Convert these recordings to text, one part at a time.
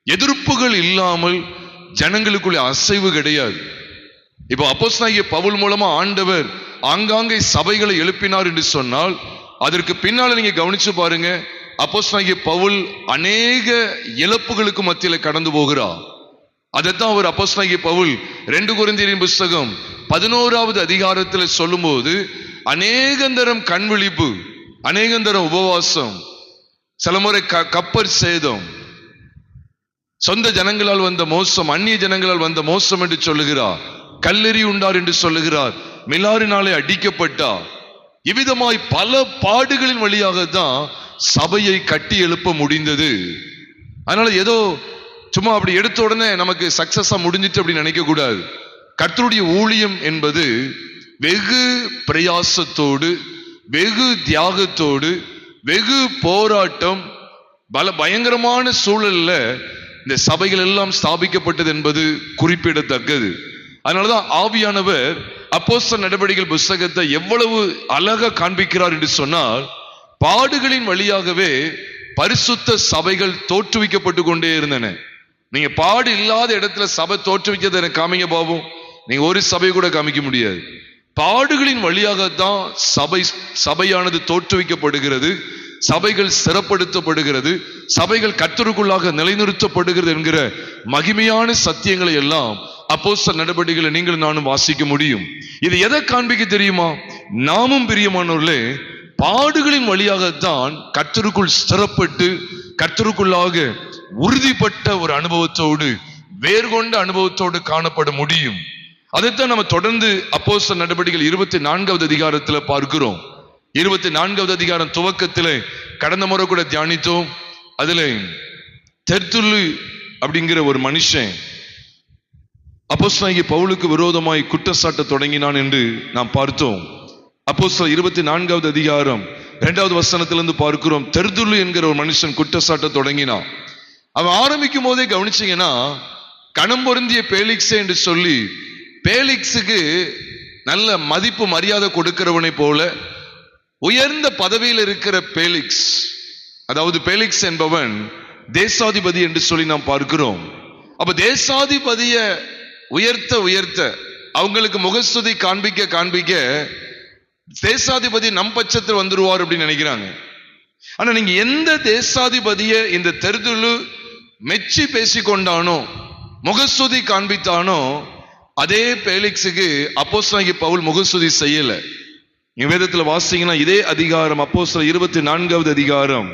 எதிர்ப்புகள் இல்லாமல் ஜனங்களுக்குள்ள அசைவு கிடையாது. இப்போ அப்போஸ்தலனாகிய பவுல் மூலமா ஆண்டவர் ஆங்காங்கே சபைகளை எழுப்பினார் என்று சொன்னால், அதற்கு பின்னால நீங்க கவனிச்சு பாருங்க, அப்போஸ்தலனாகிய பவுல் அநேக இழப்புகளுக்கு மத்தியில கடந்து போகிறார். அதைத்தான் அவர் அப்போஸ்தலனாகிய பவுல் 2 கொரிந்தியரின் புஸ்தகம் 11வது அதிகாரத்தில் சொல்லும்போது, அநேகந்தரம் கண் விழிப்பு, அநேகந்தரம் உபவாசம், சில முறை கப்பர் சேதம், சொந்த ஜனங்களால் வந்த மோசம், அந்நிய ஜனங்களால் வந்த மோசம் என்று சொல்லுகிறார். கல்லெறி உண்டார் என்று சொல்லுகிறார். மிலாரினாலே அடிக்கப்பட்டார். இவ்விதமாய் பல பாடுகளின் வழியாகத்தான் சபையை கட்டி எழுப்ப முடிந்தது. அதனால ஏதோ சும்மா அப்படி எடுத்த உடனே நமக்கு சக்சஸா முடிஞ்சிட்டு அப்படின்னு நினைக்க கூடாது. கர்த்தருடைய ஊழியம் என்பது வெகு பிரயாசத்தோடு, வெகு தியாகத்தோடு, வெகு போராட்டம், பயங்கரமான சூழல்ல இந்த சபைகள் எல்லாம் ஸ்தாபிக்கப்பட்டது என்பது குறிப்பிடத்தக்கது. அதனாலதான் ஆவியானவர் அப்போஸ்தலர் நடவடிக்கைகள் புஸ்தகத்தை எவ்வளவு அழகா காண்பிக்கிறார் என்று சொன்னால், பாடுகளின் வழியாகவே பரிசுத்த சபைகள் தோற்றுவிக்கப்பட்டு கொண்டே இருந்தன. நீங்க பாடு இல்லாத இடத்துல சபை தோற்றுவிக்கிறது எனக்கு காமிங்க பாவோம். நீங்க ஒரு சபை கூட காமிக்க முடியாது. பாடுகளின் வழியாகத்தான் சபையானது தோற்றுவிக்கப்படுகிறது, சபைகள் சிறப்படுத்தப்படுகிறது, சபைகள் கர்த்தருக்குள்ளாக நிலைநிறுத்தப்படுகிறது என்கிற மகிமையான சத்தியங்களை எல்லாம் அப்போஸ்தலர் நடவடிக்கைகளை நீங்கள் நானும் வாசிக்க முடியும். இது எதை காண்பிக்க தெரியுமா? நாமும் பிரியமானவர்களே, பாடுகளின் வழியாகத்தான் கர்த்தருக்குள் ஸ்திரப்பட்டு கர்த்தருக்குள்ளாக உறுதிப்பட்ட ஒரு அனுபவத்தோடு, வேர்கொண்ட அனுபவத்தோடு காணப்பட முடியும். அதைத்தான் நம்ம தொடர்ந்து அப்போஸ்தலர் நடவடிக்கைகள் 24வது அதிகாரத்தில் பார்க்கிறோம். 24வது அதிகாரம் துவக்கத்திலே கடந்த முறை கூட தியானித்தோம். அதுல தெர்த்துல்லு அப்படிங்கிற ஒரு மனுஷன் அப்போஸ்தலனாகிய பவுலுக்கு விரோதமாய் குற்றச்சாட்ட தொடங்கினான் என்று நாம் பார்த்தோம். அப்போஸ்தலர் 24வது அதிகாரம் 2வது வசனத்திலிருந்து பார்க்கிறோம். தெர்த்துல்லு என்கிற ஒரு மனுஷன் குற்றச்சாட்ட தொடங்கினான். அவன் ஆரம்பிக்கும் போதே கவனிச்சீங்கன்னா, கணம் பொருந்திய பேலிக்ஸே என்று சொல்லி பேலிக்ஸுக்கு நல்ல மதிப்பு மரியாதை கொடுக்கிறவனை போல உயர்ந்த பதவியில் இருக்கிற பேலிக்ஸ், அதாவது பேலிக்ஸ் என்பவன் தேசாதிபதி என்று சொல்லி நாம் பார்க்கிறோம். அப்ப தேசாதிபதிய உயர்த்த அவங்களுக்கு முகஸ்துதி காண்பிக்க தேசாதிபதி நம் பட்சத்தில் வந்துருவார் அப்படின்னு நினைக்கிறாங்க. ஆனா நீங்க எந்த தேசாதிபதிய இந்த தெர்த்துல்லு மெச்சி பேசிக்கொண்டானோ, முகஸ்துதி காண்பித்தானோ, அதே பேலிக்ஸுக்கு அப்போஸ்தலனாகிய பவுல் முகஸ்துதி செய்யல. வேதத்துல வாசிங்கன்னா இதே அதிகாரம் அப்போஸ்தலர் 24வது அதிகாரம்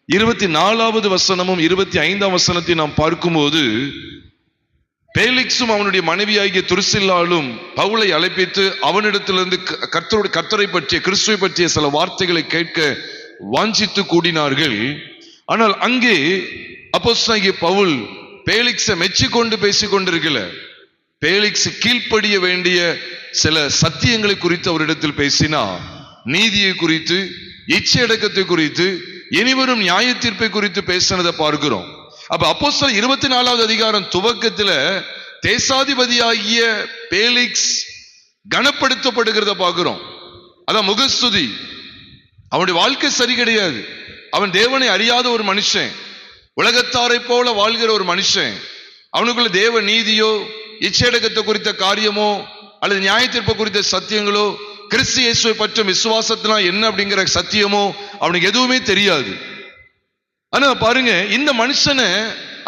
24வது வசனமும் 25ஆம் வசனத்தை நாம் பார்க்கும்போது, பேலிக்ஸும் அவனுடைய மனைவியாகிய துருசில்லாலும் பவுலை அழைப்பித்து அவனிடத்திலிருந்து கர்த்தரை பற்றிய, கிறிஸ்துவை பற்றிய சில வார்த்தைகளை கேட்க வாஞ்சித்து கூடினார்கள். ஆனால் அங்கே அப்போஸ்தலனாகிய பவுல் பேலிக்ஸை மெச்சிக்கொண்டு பேசிக் கொண்டிருக்கல. பேலிக்ஸ் கீழ்ப்படிய வேண்டிய சில சத்தியங்களை குறித்து அவரிடத்தில் பேசினா, நீதியை குறித்து, இச்சையடக்கத்தை குறித்து, இனிவரும் நியாய தீர்ப்பை குறித்து பேசினதை பார்க்கிறோம். அப்ப அப்போஸ்தலர் 24வது அதிகாரம் துவக்கத்துல தேசாதிபதியாகிய பேலிக்ஸ் கனப்படுத்தப்படுகிறத பார்க்கிறோம். அதான் முகஸ்துதி. அவனுடைய வாழ்க்கை சரி கிடையாது. அவன் தேவனை அறியாத ஒரு மனுஷன், உலகத்தாரை போல வாழ்கிற ஒரு மனுஷன். அவனுக்குள்ள தேவ நீதியோ, இச்சையடக்கத்தை குறித்த காரியமோ, அல்லது நியாய தீர்ப்பு குறித்த சத்தியங்களோ, கிறிஸ்து இயேசுவை பற்றும் விசுவாசத்தினா என்ன அப்படிங்கிற சத்தியமோ அவனுக்கு எதுவுமே தெரியாது. ஆனா பாருங்க, இந்த மனுஷனை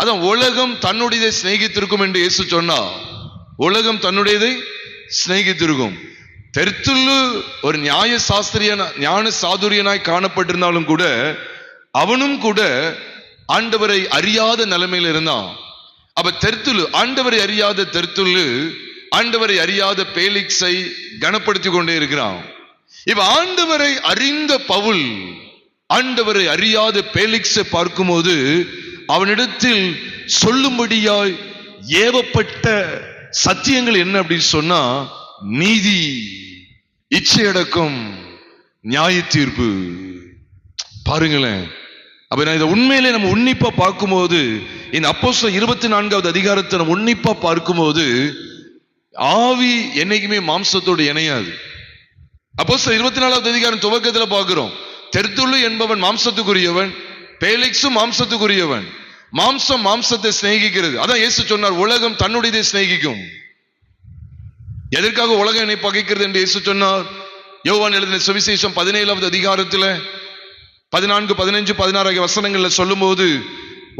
அதான் உலகம் தன்னுடையதை சிநேகித்திருக்கும் என்று இயேசு சொன்னா. உலகம் தன்னுடையதை சிநேகித்திருக்கும். தெர்த்துல்லு ஒரு ஞான சாதுரியனாய் காணப்பட்டிருந்தாலும் கூட அவனும் கூட ஆண்டவரை அறியாத நிலைமையில் இருந்தான். அப்ப தெர்த்துல்லு, ஆண்டவரை அறியாத தெர்த்துல்லு ஆண்டவரை அறியாத பேலிக்ஸை கனப்படுத்தி கொண்டே இருக்கிறான். இப்ப ஆண்டவரை அறிந்த பவுல் ஆண்டவரை அறியாத பேலிக்ஸை பார்க்கும்போது அவனிடத்தில் சொல்லும்படியாய் ஏவப்பட்ட சத்தியங்கள் என்ன அப்படின்னு சொன்னா, நீதி, இச்சையடக்கம், நியாய தீர்ப்பு. பாருங்களேன். அப்ப நான் இதை உண்மையிலே நம்ம உன்னிப்பா பார்க்கும்போது, இந்த அப்போஸ்தலர் 24வது அதிகாரத்தை நம்ம உன்னிப்பா பார்க்கும்போது, ஆவி என்னைக்குமே மாம்சத்தோடு இணையாது. அப்போஸ்தலர் 24வது அதிகாரம் துவக்கத்துல பார்க்கிறோம், தெர்த்துல்லு என்பவன் மாம்சத்துக்குரியவன், பேலிக்ஸும் மாம்சத்துக்குரியவன். மாம்சம் மாம்சத்தை சிநேகிக்கிறது. அதான் இயேசு சொன்னார், உலகம் தன்னுடையதை சிநேகிக்கும். எதற்காக உலகம் என்னை பகைக்கிறது என்று இயேசு சொன்னார்? யோவான் எழுதின சுவிசேஷம் 17வது அதிகாரத்தில் 14, 15, 16 ஆகிய வசனங்கள்ல சொல்லும் போது,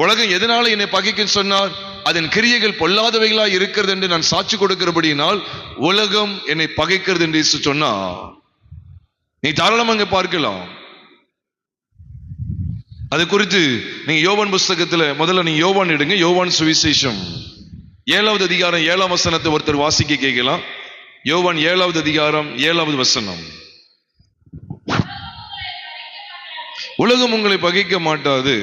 உலகம் எதனால என்னை பகைக்கும் சொன்னார்? அதன் கிரியைகள் பொல்லாதவைகளா இருக்கிறது என்று நான் சாட்சி கொடுக்கிறபடியினால் உலகம் என்னை பகைக்கிறது என்று இயேசு சொன்னார். நீ தாராளமாக அங்க பார்க்கலாம். அது குறித்து நீங்க யோவான் புஸ்தகத்துல முதல்ல நீங்க யோவான் எடுங்க. யோவான் சுவிசேஷம் 7வது அதிகாரம் 7ஆம் வசனத்தை ஒருத்தர் வாசிக்க கேட்கலாம். யோவான் 7வது அதிகாரம் 7வது வசனம். உலகம் உங்களை பகைக்க மாட்டாது,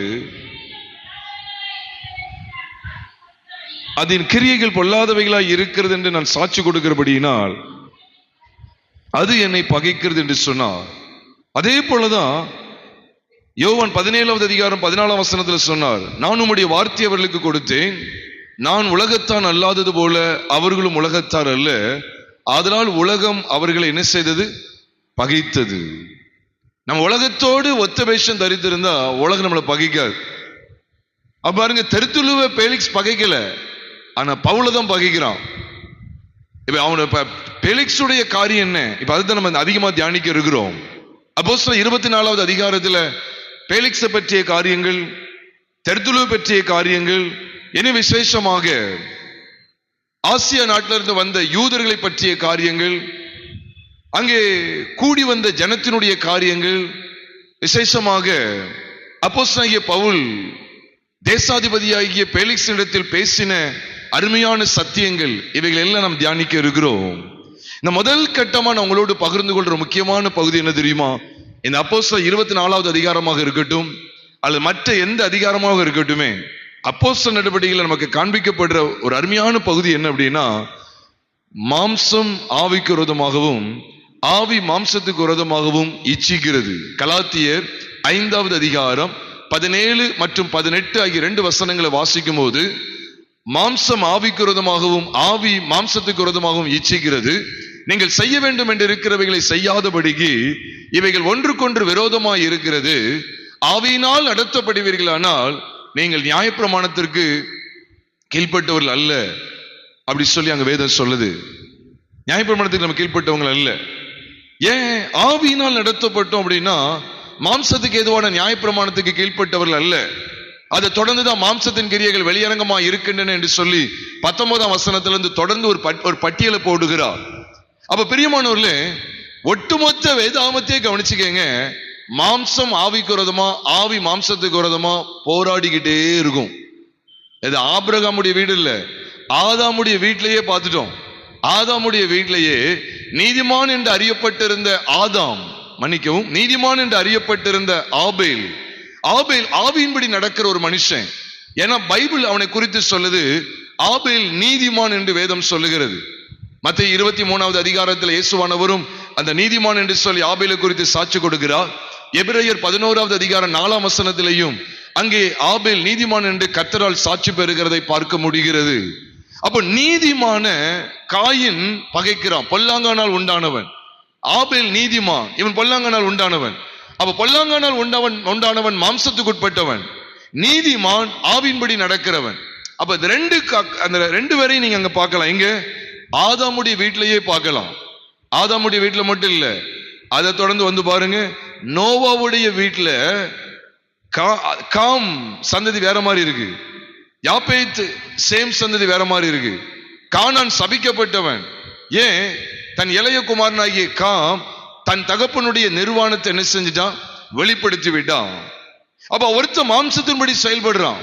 அதன் கிரியைகள் பொல்லாதவைகளாய் இருக்கிறது என்று நான் சாட்சி கொடுக்கிறபடியினால் அது என்னை பகைக்கிறது என்று சொன்னார். அதே போலதான் யோவான் 17வது அதிகாரம் 14ஆம் வசனத்தில் சொன்னார், நான் உம்முடைய வார்த்தை அவர்களுக்கு கொடுத்தேன், நான் உலகத்தான் அல்லாதது போல அவர்களும் உலகத்தார் அல்ல, அதனால் உலகம் அவர்களை என்ன செய்தது? பகைத்தது. நம்ம உலகத்தோடு ஒத்த வேஷம் தரித்திருந்தா உலகம் நம்மளை பகைக்காது. அப்ப பாருங்க, தெருத்துழுவ பேலிக்ஸ் பகைக்கல, ஆனா பவுல தான் பகைக்கிறான். இப்ப அவன பேலிக்ஸுடைய காரியம் என்ன? இப்ப அதுதான் நம்ம அதிகமா தியானிக்க இருக்கிறோம். அப்போஸ்தலர் 24வது அதிகாரத்துல பேலிக்ஸை பற்றிய காரியங்கள், தெருத்துழுவ பற்றிய காரியங்கள், இனி விசேஷமாக ஆசியா நாட்டிலிருந்து வந்த யூதர்களை பற்றிய காரியங்கள், அங்கே கூடி வந்த ஜனத்தினுடைய காரியங்கள், விசேஷமாக அப்போஸ்தலனாகிய பவுல் தேசாதிபதியாகிய பேலிக்ஸினிடத்தில் பேசின அருமையான சத்தியங்கள், இவைகள் எல்லாம் நாம் தியானிக்க இருக்கிறோம். இந்த முதல் கட்டமா நான் உங்களோடு பகிர்ந்து கொள்ற முக்கியமான பகுதி என்ன தெரியுமா? இந்த அப்போஸ்தலர் 24வது அதிகாரமாக இருக்கட்டும் அல்லது மற்ற எந்த அதிகாரமாக இருக்கட்டுமே, அப்போஸ்தலர் நடவடிக்கைகள் நமக்கு காண்பிக்கப்படுற ஒரு அருமையான பகுதி என்ன அப்படின்னா, மாம்சம் ஆவிக்கு விரோதமாகவும் ஆவி மாம்சத்துக்கு விரோதமாகவும் இச்சிக்கிறது. கலாத்தியர் 5வது அதிகாரம் 17 மற்றும் 18 ஆகிய 2 வசனங்களை வாசிக்கும் போது, மாம்சம் ஆவிக்கு விரோதமாகவும் ஆவி மாம்சத்துக்கு விரோதமாகவும் இச்சிக்கிறது, நீங்கள் செய்ய வேண்டும் என்று இருக்கிறவைகளை செய்யாதபடிக்கு இவைகள் ஒன்றுக்கொன்று விரோதமாய் இருக்கிறது, ஆவியினால் நடத்தப்படுவீர்களானால் நீங்கள் நியாயப்பிரமாணத்திற்கு கீழ்ப்பட்டவர்கள் அல்ல. அப்படி சொல்லி அங்க வேதம் சொல்லுது. நியாயப்பிரமாணத்துக்கு நம்ம கீழ்ப்பட்டவங்க அல்ல. ஏன் ஆவியினால் நடத்தப்பட்டோம் அப்படின்னா, மாம்சத்துக்கு எதுவான நியாயப்பிரமாணத்துக்கு கீழ்ப்பட்டவர்கள் அல்ல. அதை தொடர்ந்துதான் மாம்சத்தின் கிரியைகள் வெளியரங்கமா இருக்கின்றன என்று சொல்லி 19ஆம் வசனத்திலிருந்து தொடர்ந்து ஒரு பட்டியலை போடுகிறார். அப்ப பிரியமானவர்களே, ஒட்டுமொத்த வேதாமத்தையே கவனிச்சுக்கங்க. மாம்சம் ஆவிக்கு விரோதமா ஆவி மாம்சத்துக்கு விரோதமா போராடிக்கிட்டே இருக்கும். இது ஆபிரகாமுடைய வீடு இல்ல, ஆதாமுடைய வீட்டிலேயே பார்த்துட்டோம். ஆதாமுடைய வீட்டிலேயே நீதிமான் என்று அறியப்பட்டிருந்த ஆதாம், மன்னிக்கவும், நீதிமான் என்று அறியப்பட்டிருந்த ஆபேல் ஆவியின்படி நடக்கிற ஒரு மனுஷன். ஏன்னா பைபிள் அவனை குறித்து சொல்லுது, ஆபேல் நீதிமான் என்று வேதம் சொல்லுகிறது. மத்தேயு 23வது அதிகாரத்தில் இயேசுவானவரும் அந்த நீதிமான் என்று சொல்லி ஆபேலை குறித்து சாட்சி கொடுக்கிறார். எபிரேயர் 11வது அதிகாரம் 4ஆம் வசனத்திலேயும் அங்கே ஆபேல் நீதிமான் என்று கர்த்தரால் சாட்சி பெறுகிறதை பார்க்க முடிகிறது. அப்ப நீதிமான காயின் பகைக்கிறான், பொல்லாங்கானால் உண்டானவன். ஆபேல் நீதிமான், இவன் பொல்லாங்கானால் உண்டானவன். அப்ப பொல்லாங்கானால் உண்டானவன் மாம்சத்துக்கு உட்பட்டவன், நீதிமான் ஆவியின்படி நடக்கிறவன். அப்ப அந்த ரெண்டு பேரையும் நீங்க அங்க பார்க்கலாம். இங்க ஆதாமுடைய வீட்டிலேயே பார்க்கலாம். ஆதாமுடைய வீட்டுல மட்டும் இல்ல, அதை தொடர்ந்து வந்து பாருங்க, நோவாவுடைய வீட்டுல காம் சந்ததி வேற மாதிரி இருக்கு, யாப்பேத் சேம் சந்ததி வேற மாதிரி இருக்கு. கானான் சபிக்கப்பட்டவன். ஏன்? தன் இளைய குமாரனாகிய காம் தன் தகப்பனுடைய நிர்வாணத்தை என்ன செஞ்சிட்டான்? வெளிப்படுத்தி விட்டான். அப்ப ஒருத்த மாம்சத்தின்படி செயல்படுறான்.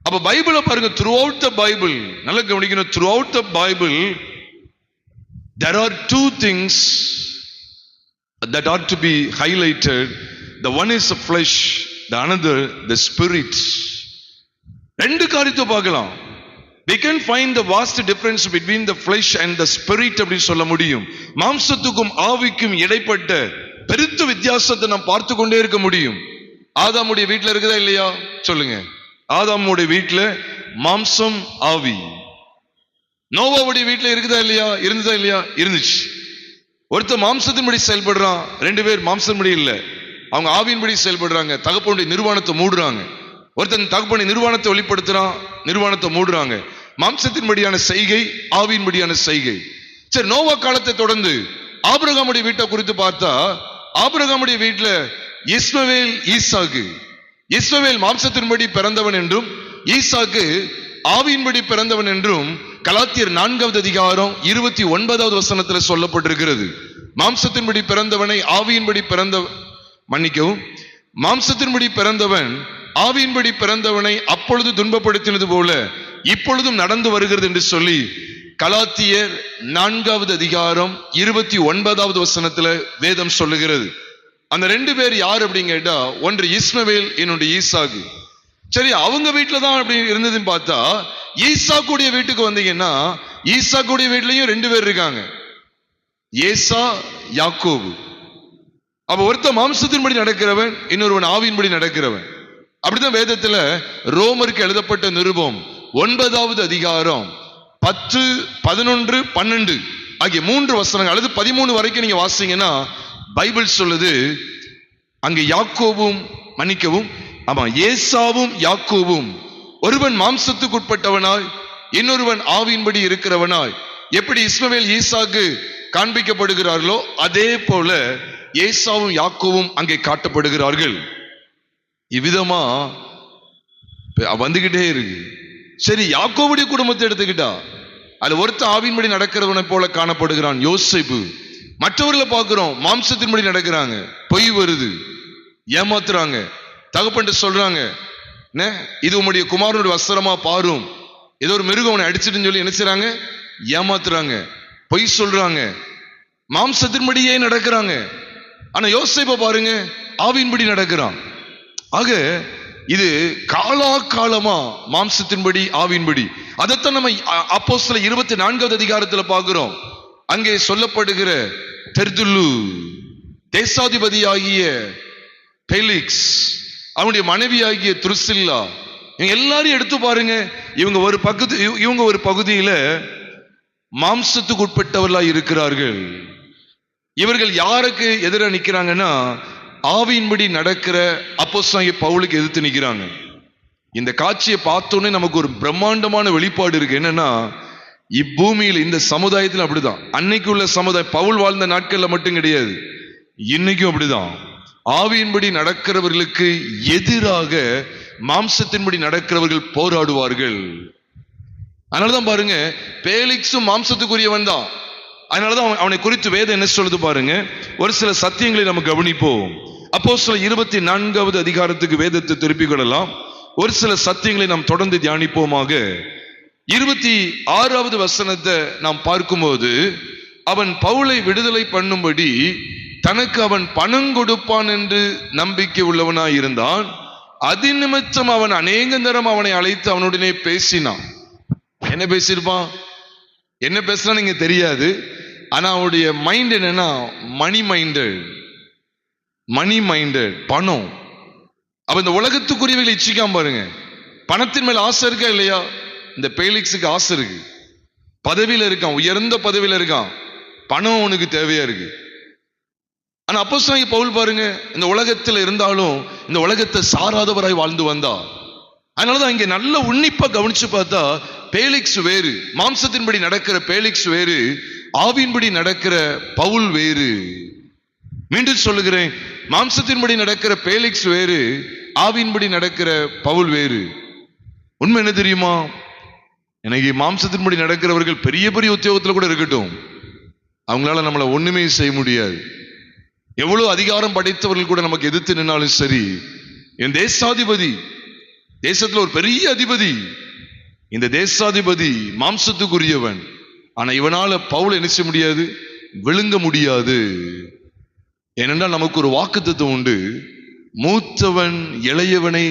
அப்ப பைபிளை பாருங்க, த்ரூ அவுட் த பைபிள் நல்லா கவனிக்கணும். Through out the Bible there are two things that ought to be highlighted. The one is the flesh, the another the spirit. ரெண்டு காரியத்தை பார்க்கலாம். We can find the vast difference between the flesh and the spirit அப்படி சொல்ல முடியும். மாம்சத்துக்கும் ஆவிக்கும் இடைப்பட்ட பெருத்த வித்தியாசத்தை நாம் பார்த்து கொண்டே இருக்க முடியும். ஆதாமுடைய வீட்டுல இருக்குதா இல்லையா? சொல்லுங்க. ஆதாமுடைய வீட்டுல மாம்சம் ஆவி. நோவாவுடைய வீட்டுல இருக்குதா இல்லையா? இருந்ததா இல்லையா? இருந்துச்சு. ஒருத்தர் மாம்சத்தின்படி செயல்படுறான், ரெண்டு பேர் மாம்சத்தின்படி இல்லை, அவங்க ஆவியின்படி செயல்படுறாங்க. தகப்பனுடைய நிர்வாணத்தை மூடுறாங்க. ஒருத்தன் தகப்பனை நிர்வாணத்தை வெளிப்படுத்துறான், நிர்வாணத்தை மூடுறாங்க. மாம்சத்தின்படியான செய்கை, ஆவியின்படியான செய்கை. சரி, நோவா காலத்தை தொடர்ந்து ஆபிரகாமுடைய வீட்டை குறித்து பார்த்தா, ஆபிரகாமுடைய வீட்டுல இஸ்மவேல், ஈசாக்கு. இஸ்மவேல் மாம்சத்தின்படி பிறந்தவன் என்றும் ஈசாக்கு ஆவியின்படி பிறந்தவன் என்றும் கலாத்தியர் 4வது அதிகாரம் 29வது வசனத்துல சொல்லப்பட்டிருக்கிறது. மாம்சத்தின்படி பிறந்தவனை ஆவியின்படி மாம்சத்தின்படி பிறந்தவன் ஆவியின்படி பிறந்தவனை அப்பொழுது துன்பப்படுத்தினது போல இப்பொழுதும் நடந்து வருகிறது என்று சொல்லி கலாத்தியர் 4வது அதிகாரம் 29வது வசனத்துல வேதம் சொல்லுகிறது. அந்த 2 பேர் யார் அப்படின்னு கேட்டா, ஒன்று இஸ்மவேல், இன்னொன்று ஈசாக்கு. சரி, அவங்க வீட்டுல தான் அப்படி இருந்ததுன்னு பார்த்தா, ஈசாக்குடைய வீட்டுக்கு வந்தீங்கன்னா ஈசாக்குடைய வீட்லயும் 2 பேர் இருக்காங்க, ஏசா, யாக்கோபு. அப்ப ஒருத்த மாம்சத்தின்படி நடக்கிறவன், இன்னொருவன் ஆவியின்படி நடக்கிறவன். அப்படிதான் வேதத்துல ரோமருக்கு எழுதப்பட்ட நிருபம் 9வது அதிகாரம் 10, 11, 12 ஆகிய 3 வசனங்கள் அல்லது 13 வரைக்கும் நீங்க வாசிங்கன்னா பைபிள் சொல்லுது, அங்க யாக்கோபும் ஏசாவும் யாக்கோபும் ஒருவன் மாம்சத்துக்கு உட்பட்டவனாய் இன்னொருவன் ஆவியின்படி இருக்கிறவனாய் எப்படி இஸ்மவேல் ஈசாக்கு காண்பிக்கப்படுகிறார்களோ அதே போல ஏசாவும் யாக்கோவும் அங்கே காட்டப்படுகிறார்கள். இவ்விதமா வந்துகிட்டே இருக்கு. சரி, யாக்கோவுடைய குடும்பத்தை எடுத்துக்கிட்டா அதுல ஒருத்த ஆவியின்படி நடக்கிறவனை போல காணப்படுகிறான், யோசேப்பு. மற்றவர்களை பார்க்கிறோம், மாம்சத்தின்படி நடக்கிறாங்க, பொய் வருது, ஏமாத்துறாங்க, தகப்பன்ட்டு சொல்றாங்க, இது உம்முடைய குமாரனுடைய வஸ்திரமா பாரும், ஏதோ ஒரு மிருகம் அவனை அடிச்சுட்டுன்னு சொல்லி என்ன செய்றாங்க, ஏமாத்துறாங்க, பொய் சொல்றாங்க, மாம்சத்தின்படியே நடக்கிறாங்க. ஆனா யோசேப்பை பாருங்க, ஆவியின்படி நடக்கிறான். ஆக இது காலாகாலமா மாம்சத்தின்படி ஆவியின்படி. அதைத்தான் நம்ம அப்போஸ்தலர் 24வது அதிகாரத்துல பார்க்கிறோம். அங்கே சொல்லப்படுகிற தெர்துல்லு, தேசாதிபதியாகிய பெலிக்ஸ், அவனுடைய மனைவியாகிய துருசில்லா, இவங்க எல்லாரையும் எடுத்து பாருங்க. இவங்க ஒரு பகுதியில மாம்சத்துக்கு உட்பட்டவர்களா இருக்கிறார்கள். இவர்கள் யாருக்கு எதிராக நிக்கிறாங்கன்னா, ஆவியின்படி நடக்கிற அப்போஸ்தலனாகிய பவுலுக்கு எதிர்த்து நிக்கிறாங்க. இந்த காட்சியை பார்த்தோன்னே நமக்கு ஒரு பிரம்மாண்டமான வெளிப்பாடு இருக்கு. என்னன்னா, இப்பூமியில் இந்த சமுதாயத்தில் அப்படிதான். அன்னைக்கு உள்ள சமுதாயம், பவுல் வாழ்ந்த நாட்கள்ல மட்டும் கிடையாது, இன்னைக்கும் அப்படிதான். ஆவியின்படி நடக்கிறவர்களுக்கு எதிராக மாம்சத்தின்படி நடக்கிறவர்கள் போராடுவார்கள். அதனாலதான் பாருங்க, பேலிக்ஸும் மாம்சத்துக்குரியவன் தான். அதனாலதான் அவனை குறித்து வேதம் என்ன சொல்லுது பாருங்க. ஒரு சில சத்தியங்களை நம்ம கவனிப்போம். அப்போஸ்தலர் 24வது அதிகாரத்துக்கு வேதத்தை திருப்பிக் கொள்ளலாம். ஒரு சில சத்தியங்களை நாம் தொடர்ந்து தியானிப்போமாக. 26வது வசனத்தை நாம் பார்க்கும்போது, அவன் பவுலை விடுதலை பண்ணும்படி தனக்கு அவன் பணம் கொடுப்பான் என்று நம்பிக்கை உள்ளவனாய் இருந்தான். அதிநிமித்தம் அவன் அநேக நேரம் அவனை அழைத்து அவனுடனே பேசினான். என்ன பேசியிருப்பான், என்ன பேசுறான்னு நீங்க தெரியாது. ஆனா அவனுடைய மைண்ட் என்னன்னா, மணி மைண்டட், பணம். அப்ப இந்த உலகத்துக்குரியவைகளை இச்சிக்காம பாருங்க. பணத்தின் மேல ஆசை இருக்கா இல்லையா? இந்த பேலிக்ஸுக்கு ஆசை இருக்கு, பதவியில இருக்கான், உயர்ந்த பதவியில இருக்கான், பணம் அவனுக்கு தேவையா இருக்கு. ஆனா அப்போஸ்தலனாகிய பவுல் பாருங்க, இந்த உலகத்துல இருந்தாலும் இந்த உலகத்தை சாராதவராய் வாழ்ந்து வந்தா. அதனாலதான் இங்க நல்ல உன்னிப்பா கவனிச்சு பார்த்தா, பேலிக்ஸ் வேறு, மாம்சத்தின்படி நடக்கிற பேலிக்ஸ் வேறு, ஆவியின்படி நடக்கிற பவுல் வேறு. மீண்டும் சொல்லுகிறேன், மாம்சத்தின்படி நடக்கிற பேலிக்ஸ் வேறு, ஆவியின்படி நடக்கிற பவுல் வேறு. உண்மை என்ன தெரியுமா? எனக்கு மாம்சத்தின்படி நடக்கிறவர்கள் பெரிய பெரிய உத்தியோகத்துல கூட இருக்கட்டும், அவங்களால நம்மளை ஒண்ணுமே செய்ய முடியாது. எவ்வளவு அதிகாரம் படைத்தவர்கள் கூட நமக்கு எதிர்த்து நின்னாலும் சரி, என் தேசாதிபதி, தேசத்துல ஒரு பெரிய அதிபதி, இந்த தேசாதிபதி மாம்சத்துக்குரியவன். ஆனா இவனால பவுல் என்ன செய்ய முடியாது, விழுங்க முடியாது. ஏனென்றால் நமக்கு ஒரு வாக்குத்தத்தம் உண்டு, மூத்தவன் இளையவனை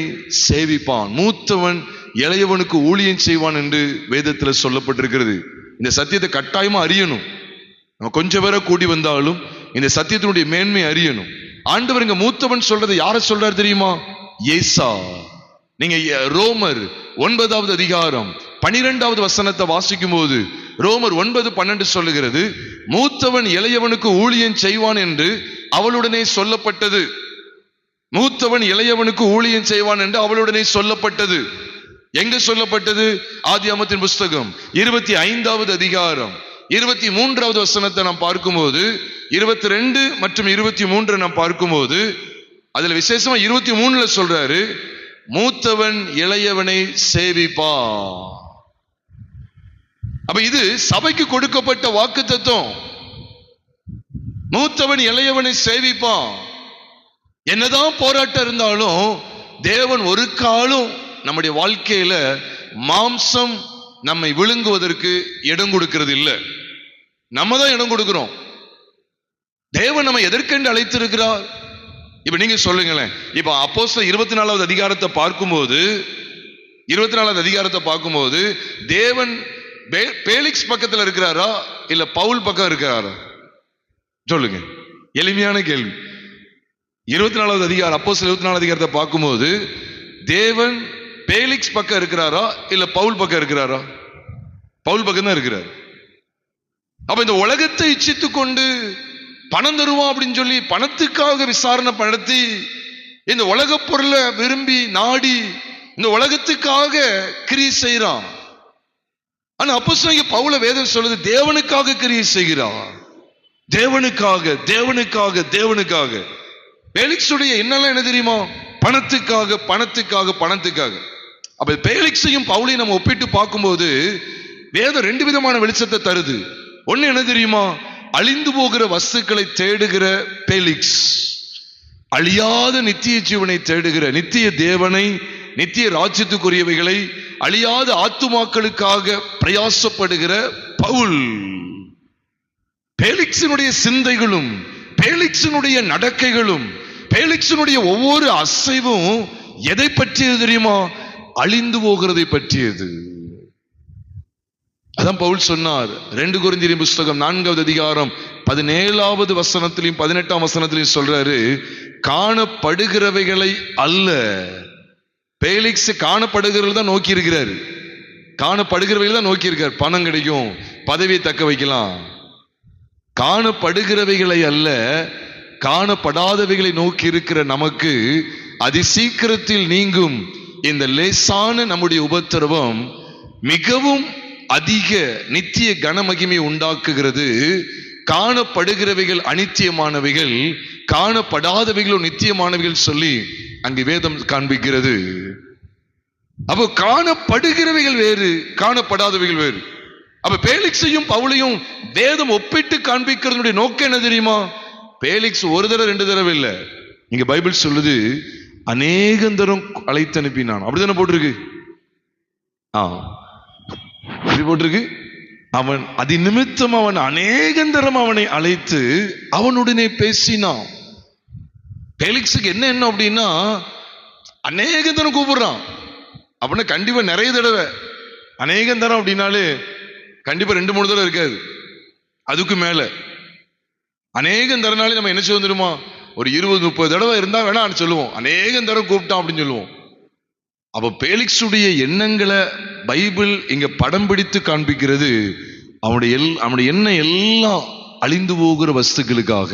சேவிப்பான், மூத்தவன் இளையவனுக்கு ஊழியம் செய்வான் என்று வேதத்துல சொல்லப்பட்டிருக்கிறது. இந்த சத்தியத்தை கட்டாயமா அறியணும். நம்ம கொஞ்சம் பேரை கூடி வந்தாலும் இந்த சத்தியத்தினுடைய மேன்மை அறியணும். ஆண்டவர் இங்க மூத்தவன் சொல்றது யார சொல்றாரு தெரியுமா? ஏசா. நீங்க ரோமர் 9வது அதிகாரம் 12வது வசனத்தை வாசிக்கும் போது, ரோமர் 9:12 சொல்லுகிறது, மூத்தவன் இளையவனுக்கு ஊழியம் செய்வான் என்று அவளுடனே சொல்லப்பட்டது. மூத்தவன் இளையவனுக்கு ஊழியம் செய்வான் என்று அவளுடனே சொல்லப்பட்டது. எங்க சொல்லப்பட்டது? ஆதியாகமத்தின் புஸ்தகம் 25வது அதிகாரம் 23வது வசனத்தை நாம் பார்க்கும்போது, 22 மற்றும் 23 நாம் பார்க்கும்போது, அதுல விசேஷமா 23ல சொல்றாரு, மூத்தவன் இளையவனை சேவிப்பா. அப்ப இது சபைக்கு கொடுக்கப்பட்ட வாக்குத்தத்தம். மூத்தவன் இளையவனை சேவிப்பான். என்னதான் போராட்டம் இருந்தாலும் தேவன் ஒரு காலம் நம்முடைய வாழ்க்கையில மாம்சம் நம்மை விழுங்குவதற்கு இடம் கொடுக்கிறது இல்லை. நம்ம தான் இடம் கொடுக்கிறோம். தேவன் நம்ம எதற்கென்று அழைத்திருக்கிறார்? இப்ப நீங்க சொல்லுங்களேன். இப்ப அப்போஸ்தலர் 24வது அதிகாரத்தை பார்க்கும்போது, 24வது அதிகாரத்தை பார்க்கும்போது தேவன் பேலிக்ஸ் பக்கத்துல இருக்கிறாரா இல்ல பவுல் பக்கம் இருக்கிறாரா? சொல்லுங்க. எளிமையான கேள்வி. 24வது அதிகாரம், அப்போஸ்தலர் 24வது அதிகாரத்தை பார்க்கும்போது தேவன் பேலிக்ஸ் பக்கம் இருக்கிறாரா இல்ல பவுல் பக்கம் இருக்கிறாரா? பவுல் பக்கம் தான் இருக்கிறார். அப்ப இந்த உலகத்தை இச்சித்து கொண்டு பணம் தருவான் அப்படின்னு சொல்லி பணத்துக்காக விசாரணை நடத்தி இந்த உலக பொருளை விரும்பி நாடி இந்த உலகத்துக்காக கிரியை செய்யறான். ஆனா அப்போஸ்தலன் பவுல வேதம் சொல்லுது, தேவனுக்காக கிரியை செய்கிறார். தேவனுக்காக தேவனுக்காக தேவனுக்காக. பேலிக்ஸுடைய என்னெல்லாம் என்ன தெரியுமா? பணத்துக்காக பணத்துக்காக பணத்துக்காக. அப்ப பேலிக்ஸையும் பவுலையும் நம்ம ஒப்பிட்டு பார்க்கும்போது வேதம் 2 விதமான வெளிச்சத்தை தருது. ஒண்ணு என்ன தெரியுமா? அழிந்து போகிற வஸ்துக்களை தேடுகிற பேலிக்ஸ், அழியாத நித்திய ஜீவனை தேடுகிற, நித்திய தேவனை, நித்திய ராஜ்யத்துக்குரியவைகளை, அழியாத ஆத்துமாக்களுக்காக பிரயாசப்படுகிற பவுல். பேலிக்ஸினுடைய சிந்தைகளும் பேலிக்ஸினுடைய நடக்கைகளும் பேலிக்ஸினுடைய ஒவ்வொரு அசைவும் எதை பற்றியது தெரியுமா? அழிந்து போகிறதை பற்றியது. அதான் பவுல் சொன்னார் 2 கொரிந்தியர் புஸ்தகம் 4வது அதிகாரம் 17வது வசனத்திலையும் 18ஆம் வசனத்திலையும் சொல்றாரு, காணப்படுகிறவைகளை அல்ல. பேலிக்ஸ் காணப்படுகிறவர்கள் தான் நோக்கி இருக்கிறாரு. காணப்படுகிறவைகள் தான் நோக்கி இருக்கார். பணம் கிடைக்கும், பதவியை தக்க வைக்கலாம். காணப்படுகிறவைகளை அல்ல, காணப்படாதவைகளை நோக்கி இருக்கிற நமக்கு அதிசீக்கிரத்தில் நீங்கும் இந்த லேசான நம்முடைய உபத்திரவம் மிகவும் அதிக நித்திய கனமகிமை உண்டாக்குகிறது. காணப்படுகிறவைகள் அனித்தியமானவைகள், காணப்படாதவைகளும் நித்தியமானவைகள் சொல்லி அங்கு வேதம் காண்பிக்கிறது. அப்போ காணப்படுகிறவைகள் வேறு, காணப்படாதவைகள் வேறு. அப்ப பேலிக்ஸையும் பவுலையும் வேதம் ஒப்பிட்டு காண்பிக்கிறதுடைய நோக்கம் என்ன தெரியுமா? பேலிக்ஸ் ஒரு தடவை 2 தடவை இல்ல, இங்க பைபிள் சொல்லுது அநேகந்தரம் அழைத்து அனுப்பினான். அப்படித்தானே போட்டிருக்கு? போட்டிருக்கு. அவன் அது நிமித்தம் அவன் அநேகந்தரம் அவனை அழைத்து அவனுடனே பேசினான். பேலிக்ஸுக்கு என்ன அப்படின்னா அநேகந்தரம் கூப்பிடுறான் அப்படின்னா கண்டிப்பா நிறைய தடவை. அநேகந்தரம் அப்படின்னாலே கண்டிப்பா 2-3 தடவை இருக்காது, அதுக்கு மேல. அநேகம் தரனாலே நம்ம என்ன சொல்ல தெரியுமா? ஒரு 20-30 தடவை இருந்தா வேணா சொல்லுவோம், அநேகம் தரம் கூப்பிட்டான் அப்படின்னு சொல்லுவோம். அப்ப பேலிக்ஸுடைய எண்ணங்களை பைபிள் இங்க படம் பிடித்து காண்பிக்கிறது. அவனுடைய எண்ணம் எல்லாம் அழிந்து போகிற வஸ்துக்களுக்காக.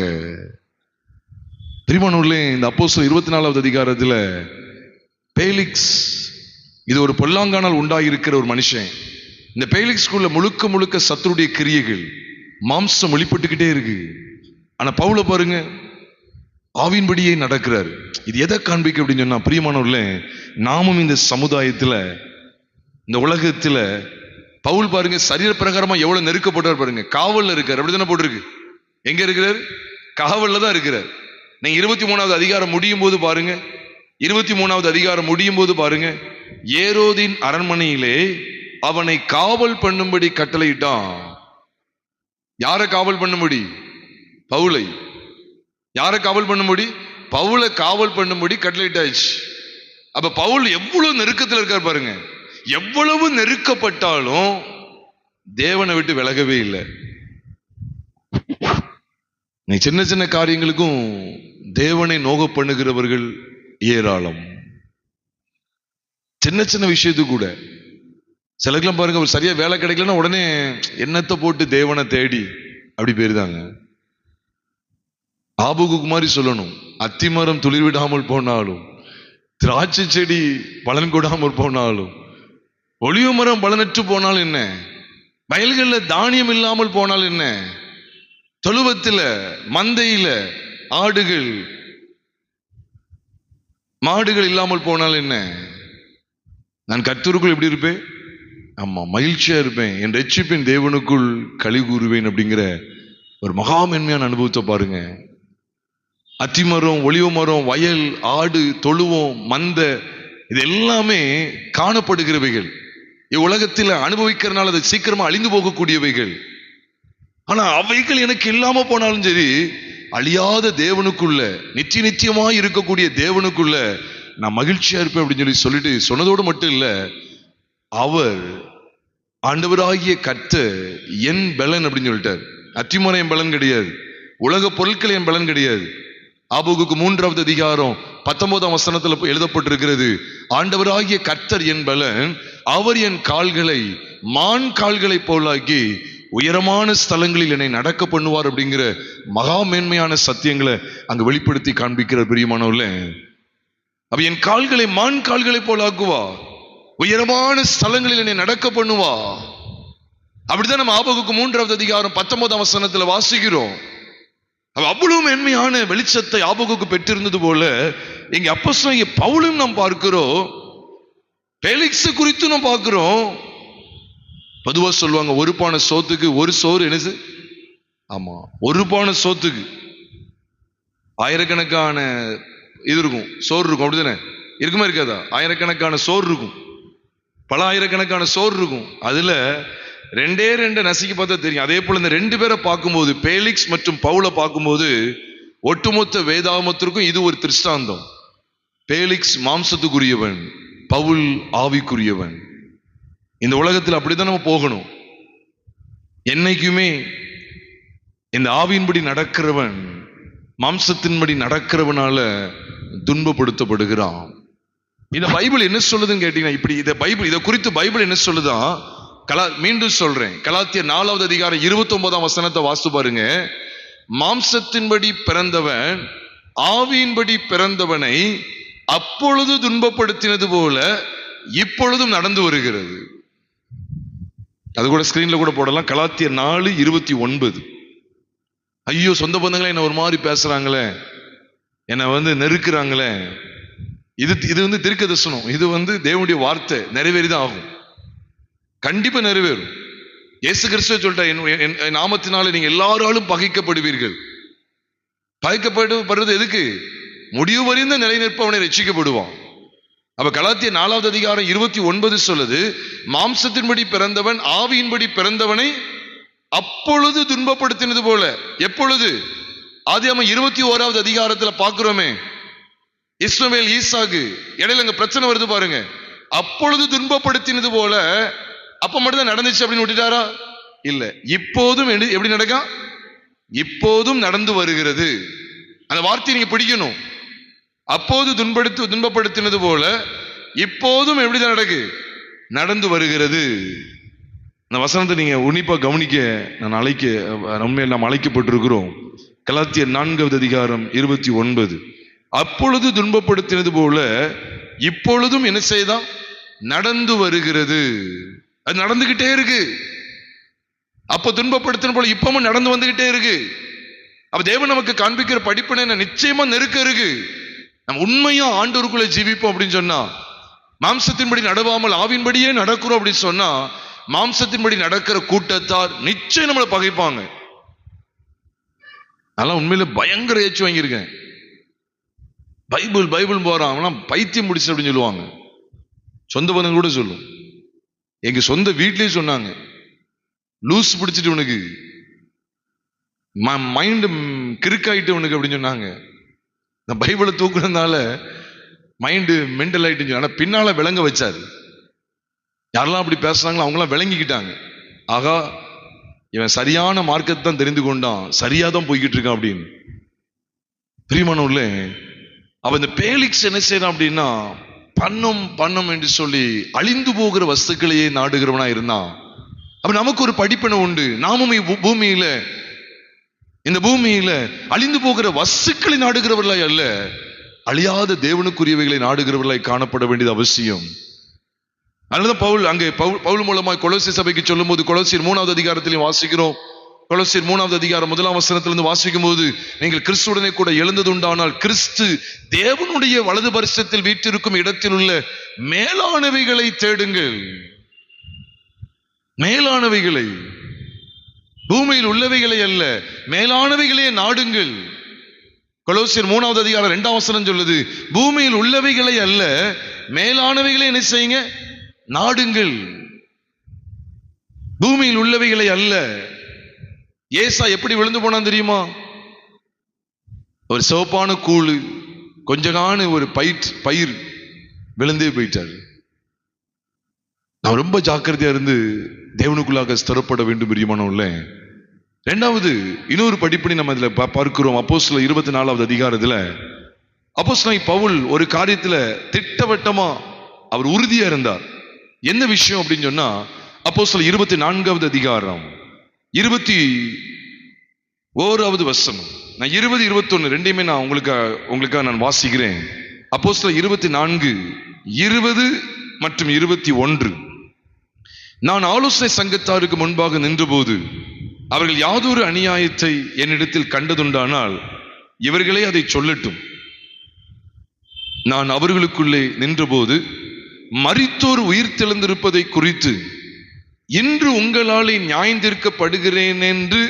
பிரியமானவர்களே, இந்த அப்போஸ்தலர் 24வது அதிகாரத்துல பேலிக்ஸ் இது ஒரு பொல்லாங்கானால் உண்டாகியிருக்கிற ஒரு மனுஷன். இந்த பேலிக்ஸ்குள்ள முழுக்க முழுக்க சத்துருடைய கிரியைகள், மாம்சம் வெளிப்பட்டுக்கிட்டே இருக்கு. ஆனா பவுல பாருங்க, ஆவின்படியே நடக்கிறார். இது எதை காண்பிக்க அப்படின்னு சொன்னா, பிரியமானவர்களே, நாமும் இந்த சமுதாயத்துல, இந்த உலகத்துல பவுல் பாருங்க சரீர பிரகாரமா எவ்வளவு நெருக்கப்படுறார் பாருங்க. காவல்ல இருக்கார். அப்படித்தானே போட்டிருக்கு. எங்க இருக்கிறார்? காவல்ல தான் இருக்கிறார். நீங்க 23வது அதிகாரம் முடியும் போது பாருங்க, 23வது அதிகாரம் முடியும் போது பாருங்க, ஏரோதின் அரண்மனையிலே அவனை காவல் பண்ணும்படி கட்டளையிட்டான். யாரை காவல் பண்ணும்படி? பவுலை. யாரை காவல் பண்ணும்படி? பவுலை காவல் பண்ணும்படி கட்டளையிட்டாச்சு. அப்ப பவுல் எவ்வளவு நெருக்கத்தில் இருக்கார் பாருங்க. எவ்வளவு நெருக்கப்பட்டாலும் தேவனை விட்டு விலகவே இல்லை. நீ சின்ன சின்ன காரியங்களுக்கும் தேவனை நோக பண்ணுகிறவர்கள் ஏராளம். சின்ன சின்ன விஷயத்துக்கு கூட சிலருக்கெல்லாம் பாருங்க, ஒரு சரியா வேலை கிடைக்கலன்னா உடனே எண்ணத்தை போட்டு தேவனை தேடி அப்படி போயிருந்தாங்க. ஆபகுக்கு மாதிரி சொல்லணும். அத்திமரம் துளிர் விடாமல் போனாலும், திராட்சை செடி பலன் கொடாமல் போனாலும், ஒலிவ மரம் பலனற்று போனால் என்ன, வயல்கள்ல தானியம் இல்லாமல் போனால் என்ன, தொழுவத்துல மந்தையில ஆடுகள் மாடுகள் இல்லாமல் போனால் என்ன, நான் கர்த்தருக்குள் எப்படி இருப்பேன்? ஆமா, மகிழ்ச்சியா இருப்பேன். என் ரட்சிப்பின் தேவனுக்குள் களி கூறுவேன் அப்படிங்கிற ஒரு மகா மென்மையான அனுபவத்தை பாருங்க. அத்திமரம், ஒலிவ மரம், வயல், ஆடு, தொழுவம், மந்த, இது எல்லாமே காணப்படுகிறவைகள். இவ்வுலகத்தில் அனுபவிக்கிறதுனால அது சீக்கிரமா அழிந்து போகக்கூடியவைகள். ஆனா அவைகள் எனக்கு இல்லாம போனாலும் சரி, அழியாத தேவனுக்குள்ள, நிச்சயமாய் இருக்கக்கூடிய தேவனுக்குள்ள நான் மகிழ்ச்சியா இருப்பேன் அப்படின்னு சொல்லிட்டு சொன்னதோடு மட்டும் இல்ல, அவர் ஆண்டவராகிய கர்த்தர் என் பலன் அப்படின்னு சொல்லிட்டார். அத்திமரம் என் பலன் கிடையாது, உலக பொருட்கள் என் பலன் கிடையாது. ஆபகுக்கு 3வது அதிகாரம் 19ஆம் வசனத்துல எழுதப்பட்டிருக்கிறது, ஆண்டவராகிய கர்த்தர் என் பலன், அவர் என் கால்களை மான் கால்களை போலாக்கி உயரமான ஸ்தலங்களில் என்னை நடக்க பண்ணுவார் அப்படிங்கிற மகா மேன்மையான சத்தியங்களை அங்கு வெளிப்படுத்தி காண்பிக்கிற பிரியமானவர்களே. அப்ப என் கால்களை மான் கால்களை போலாக்குவா, உயரமான ஸ்தலங்களில் என்னை நடக்க பண்ணுவா. அப்படிதான் நம்ம ஆபகுக்கு 3வது அதிகாரம் 19ஆம் வசனத்துல வாசிக்கிறோம். அவ்வளவு மேன்மையான வெளிச்சத்தை ஆபகுக்கு பெற்றிருந்தது போல இங்க அப்போஸ்தலனாகிய பவுலும் நாம் பார்க்கிறோம், பேலிக்ஸ் குறித்து நாம் பார்க்கிறோம். பொதுவா சொல்லுவாங்க, ஒரு பானை சோத்துக்கு ஒரு சோறு என்னது? ஆமா, ஒரு பானை சோத்துக்கு ஆயிரக்கணக்கான இது இருக்கும், சோறு இருக்கும். அப்படிதானே இருக்குமா இருக்காதா? ஆயிரக்கணக்கான சோறு இருக்கும், பல ஆயிரக்கணக்கான சோறு இருக்கும். அதுல 2 நசுக்கி பார்த்தா தெரியும். அதே போல இந்த 2 பேரை பார்க்கும்போது, பேலிக்ஸ் மற்றும் பவுலை பார்க்கும்போது, ஒட்டுமொத்த வேதாகமத்திற்கும் இது ஒரு திருஷ்டாந்தம். பேலிக்ஸ் மாம்சத்துக்குரியவன், பவுல் ஆவிக்குரியவன். இந்த உலகத்தில் அப்படித்தான் நம்ம போகணும். என்னைக்குமே இந்த ஆவியின்படி நடக்கிறவன் மாம்சத்தின்படி நடக்கிறவனால துன்பப்படுத்தப்படுகிறான். இந்த பைபிள் என்ன சொல்லுதுன்னு கேட்டீங்கன்னா, இப்படி இதை குறித்து பைபிள் என்ன சொல்லுதான்? மீண்டும் சொல்றேன், கலாத்தியர் 4வது அதிகாரம் 29ஆம் வசனத்தை வாசித்து பாருங்க. மாம்சத்தின்படி பிறந்தவன் ஆவியின்படி பிறந்தவனை அப்பொழுது துன்பப்படுத்தினது போல இப்பொழுதும் நடந்து வருகிறது. அது கூட ஸ்கிரீன்ல கூட போடலாம். கலாத்தியர் 4:29. ஐயோ, சொந்த பந்தங்களே என்ன ஒரு மாதிரி பேசுறாங்களே, என்னை நெருக்குறாங்களே. இது தீர்க்க தரிசனம். இது தேவனுடைய வார்த்தை நிறைவேறிதான் ஆகும், கண்டிப்பா நிறைவேறும். இயேசு கிறிஸ்துவே சொல்லிட்டார், என் நாமத்தினாலே நீங்க எல்லாராலும் பகைக்கப்படுவீர்கள். பகைக்கப்படுறது எதுக்கு? முடிவு வரைந்த நிலை நிற்பவனை ரட்சிக்கப்படுவான். அப்ப கலாத்தியர் 4வது அதிகாரம் 29 சொல்லுது, மாம்சத்தின்படி பிறந்தவன் ஆவியின்படி பிறந்தவனை அப்பொழுது துன்பப்படுத்தினது போல. எப்பொழுது? ஆதியாகமம் 21வது அதிகாரத்துல பாக்குறோமே, இஸ்மவேல் ஈசாக்கு இடையில அங்க பிரச்சனை வருது பாருங்க. அப்பொழுது துன்பப்படுத்தினது போல அப்ப மட்டும் தான் நடந்துச்சு அப்படின்னு விட்டுட்டாரா? இல்ல, இப்போதும் எப்படி நடக்கும்? இப்போதும் நடந்து வருகிறது. அந்த வார்த்தையை நீங்க பிடிக்கணும். அப்போது துன்பப்படுத்தினது போல இப்போதும் எப்படிதான் நடந்து வருகிறது. அந்த வசனத்தை நீங்க உன்னிப்பா கவனிக்க உண்மையில் நாம் அழைக்கப்பட்டிருக்கிறோம். கலாத்தியர் 4வது அதிகாரம் 29. அப்பொழுது துன்பப்படுத்தினது போல இப்பொழுதும் என்ன செய்தான்? நடந்து வருகிறது. அது நடந்துகிட்டே இருக்கு. அப்ப துன்பப்படுத்தின போல இப்பவும் நடந்து வந்துகிட்டே இருக்கு. அப்ப தேவன் நமக்கு காண்பிக்கிற படிப்பினை நிச்சயமா நெருக்க இருக்கு. நம்ம உண்மையா ஆண்டவருக்குள்ள ஜீவிப்போம் அப்படின்னு சொன்னா, மாம்சத்தின்படி நடவாமல் ஆவியின்படியே நடக்கிறோம் அப்படின்னு சொன்னா, மாம்சத்தின்படி நடக்கிற கூட்டத்தார் நிச்சயம் நம்மளை பகைப்பாங்க. அதெல்லாம் உண்மையில பயங்கர ஏச்சு வாங்கியிருக்கேன். பைபிள் போறான் பைத்தியம் முடிச்சு அப்படின்னு சொல்லுவாங்க. சொந்த பந்தம் கூட சொல்லும். எங்க சொந்த வீட்லயே சொன்னாங்க, லூஸ் பிடிச்சிட்டு உனக்கு மைண்ட் கிறுக்காயிட்டு உனக்கு அப்படின்னு சொன்னாங்க. இந்த பைபிளை தூக்குறதுனால மைண்டு மென்டல் ஆயிட்டு. ஆனா பின்னால விளங்க வச்சாரு. யாரெல்லாம் அப்படி பேசுறாங்களோ அவங்களாம் விளங்கிக்கிட்டாங்க. ஆகா, இவன் சரியான மார்க்கத்தை தான் தெரிந்து கொண்டான், சரியாதான் போய்கிட்டு இருக்கான் அப்படின்னு. பிரியமானவர்களே, அவன் இந்த பேலிக்ஸ் என்ன செய்யறான் அப்படின்னா, பணம் என்று சொல்லி அழிந்து போகிற வஸ்துக்களையே நாடுகிறவனா இருந்தான். அப்ப நமக்கு ஒரு படிப்பினை உண்டு. நாமும் பூமியில இந்த பூமியில அழிந்து போகிற வஸ்துக்களை நாடுகிறவர்களாய் அல்ல, அழியாத தேவனுக்குரியவைகளை நாடுகிறவர்களாய் காணப்பட வேண்டியது அவசியம். அதனாலதான் பவுல் அங்கே பவுல் மூலமாய் கொலோசியர் சபைக்கு சொல்லும் போது கொலோசியர் 3வது அதிகாரத்திலையும் வாசிக்கிறோம். கொலோசியர் 3வது அதிகாரம் 1ஆம் வசனத்திலிருந்து வாசிக்கும் போது, நீங்கள் கிறிஸ்துவுடனே கூட எழுந்ததுண்டானால் கிறிஸ்து தேவனுடைய வலது பரிசத்தில் வீற்றிருக்கும் இடத்தில் உள்ள மேலானவைகளை தேடுங்கள். மேலானவைகளை, பூமியில் உள்ளவைகளை அல்ல, மேலானவைகளே நாடுங்கள். கொலோசியர் 3வது அதிகாரம் 2ஆம் வசனம் சொல்லுது, பூமியில் உள்ளவைகளை அல்ல, மேலானவைகளை என்ன செய்யுங்க? நாடுங்கள். பூமியில் உள்ளவைகளை அல்ல. ஏசா எப்படி விழுந்து போனான் தெரியுமா? ஒரு சிவப்பான கூழு, கொஞ்சகான ஒரு பயிர் விழுந்தே போயிட்டார். நான் ரொம்ப ஜாக்கிரதையா இருந்து தேவனுக்குள்ளாக ஸ்திரப்பட வேண்டும் பிரியமானவர்கள. இரண்டாவது இன்னொரு படிப்படி நம்ம இதுல பார்க்கிறோம். அப்போஸ்தலர் 24வது அதிகாரத்துல அப்போஸ்தலன் பவுல் ஒரு காரியத்துல திட்டவட்டமா அவர் உறுதியா இருந்தார். என்ன விஷயம் அப்படின்னு சொன்னா, அப்போஸ்தலர் 24வது அதிகாரம் 21வது வசனம். நான் 20, 21 ரெண்டையுமே நான் உங்களுக்காக நான் வாசிக்கிறேன். அப்போஸ்தலர் 24, 20 மற்றும் 21. நான் ஆலோசனை சங்கத்தாருக்கு முன்பாக நின்றபோது அவர்கள் யாதொரு அநியாயத்தை என்னிடத்தில் கண்டதுண்டானால் இவர்களே அதை சொல்லட்டும். நான் அவர்களுக்குள்ளே நின்றபோது மரித்தோர் உயிர் தெழுந்திருப்பதை குறித்து இன்று உங்களாலே நியாயந்தீர்க்கப்படுகிறேன் என்று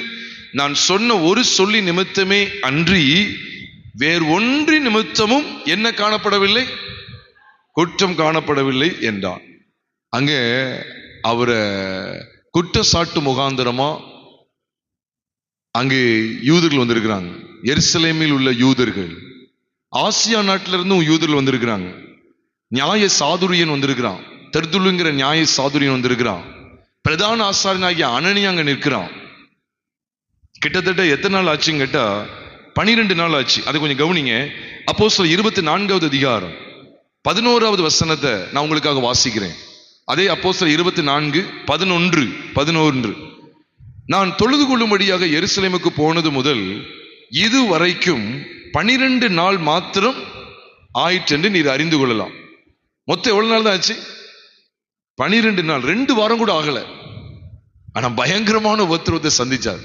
நான் சொன்ன ஒரு சொல்லி நிமித்தமே அன்றி வேறு ஒன்றி நிமித்தமும் என்ன காணப்படவில்லை? குற்றம் காணப்படவில்லை என்றான். அங்கே அவரை குற்றச்சாட்டு முகாந்திரமா அங்கே யூதர்கள் வந்திருக்கிறாங்க. எருசலேமில் உள்ள யூதர்கள், ஆசியா நாட்டிலிருந்தும் யூதர்கள் வந்திருக்கிறாங்க. நியாய சாதுரியன் வந்திருக்கிறான், தெர்துலுங்கிற நியாய சாதுரியன் வந்திருக்கிறான். பிரதான ஆசாரியனாகிய அனனியா அங்க நிற்கிறான். கிட்டத்தட்ட எத்தனை நாள் ஆச்சுன்னு கேட்டா 12 நாள் ஆச்சு. அதை கொஞ்சம் கவனிங்க. அப்போஸ்தலர் 24வது அதிகாரம் 11வது வசனத்தை நான் உங்களுக்காக வாசிக்கிறேன். அதே அப்போஸ்தலர் 24, 11. நான் தொழுது கொள்ளும்படியாக எருசலேமுக்கு போனது முதல் இதுவரைக்கும் 12 நாள் மாத்திரம் ஆயிற்று என்று நீர் அறிந்து கொள்ளலாம். மொத்தம் எவ்வளவு நாள் தான் ஆச்சு? 12 நாள், 2 வாரம் கூட ஆகல. ஆனா பயங்கரமான உபத்திரவத்தை சந்திச்சார்.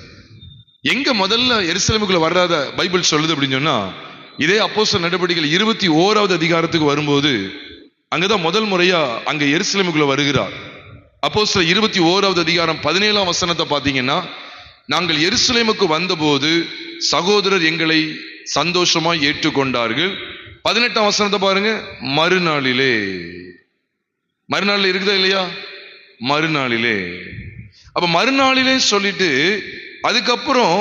எங்க முதல்ல எருசலேமுக்குள்ள வர்றாத பைபிள் சொல்லுது அப்படின்னு சொன்னா, இதே அப்போஸ்தலர் நடவடிக்கைகள் 21வது அதிகாரத்துக்கு வரும்போது அங்கதான் முதல் முறையா அங்க எருசலேமுக்குள்ள வருகிறார். அப்போஸ்தலர் 21வது அதிகாரம் 17ஆம் வசனத்தை பாத்தீங்கன்னா, நாங்கள் எருசலேமுக்கு வந்தபோது சகோதரர் எங்களை சந்தோஷமாய் ஏற்றுக்கொண்டார்கள். 18ஆம் வசனத்தை பாருங்க. மறுநாளிலே இருக்குதா இல்லையா? மறுநாளிலே. அப்ப மறுநாளிலே சொல்லிட்டு அதுக்கப்புறம்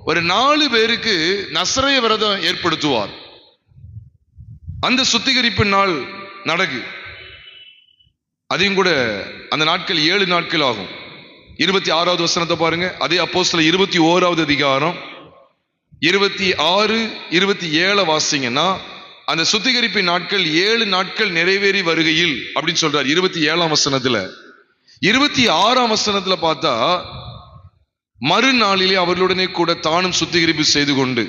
ஒரு 4 பேருக்கு நசரேய விரதம் ஏற்படுத்துவார். அந்த சுத்திகரிப்பு நாள் நடக்கு. அதையும் கூட அந்த நாட்கள் 7 நாட்கள் ஆகும். 26வது வசனத்தை பாருங்க. அதே அப்போஸ்தலர் 21வது அதிகாரம் 26, 27 வாசிங்கன்னா, அந்த சுத்திகரிப்பின் நாட்கள் 7 நாட்கள் நிறைவேறி வருகையில் அப்படின்னு சொல்றார் 27ஆம் வசனத்துல. 26ஆம் வசனத்துல பார்த்தா மறுநாளிலே அவர்களுடனே கூட தானும் சுத்திகரிப்பு செய்து கொண்டு,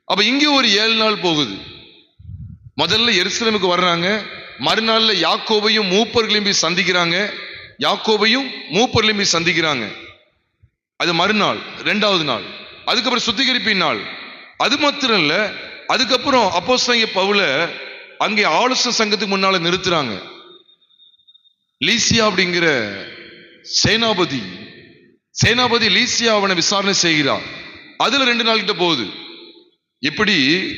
அப்ப இங்கே ஒரு 7 நாள் போகுது. முதல்ல எருசலேமுக்கு வர்றாங்க. மறுநாள்ல யாக்கோபையும் மூப்பர்களையும் போய் சந்திக்கிறாங்க. அது மறுநாள், 2வது நாள். அதுக்கப்புறம் சுத்திகரிப்பின் நாள். அது மாத்திரம் இல்ல, அதுக்கப்புறம் அப்போஸ்தலன் பவுல அங்கே ஆலோசனை சங்கத்துக்கு முன்னால நிறுத்துறாங்க. லீசியா அப்படிங்கிற சேனாபதி லீசியா அவனை விசாரணை செய்கிறார். அதுல 2 நாள் கிட்ட போகுது. இப்படி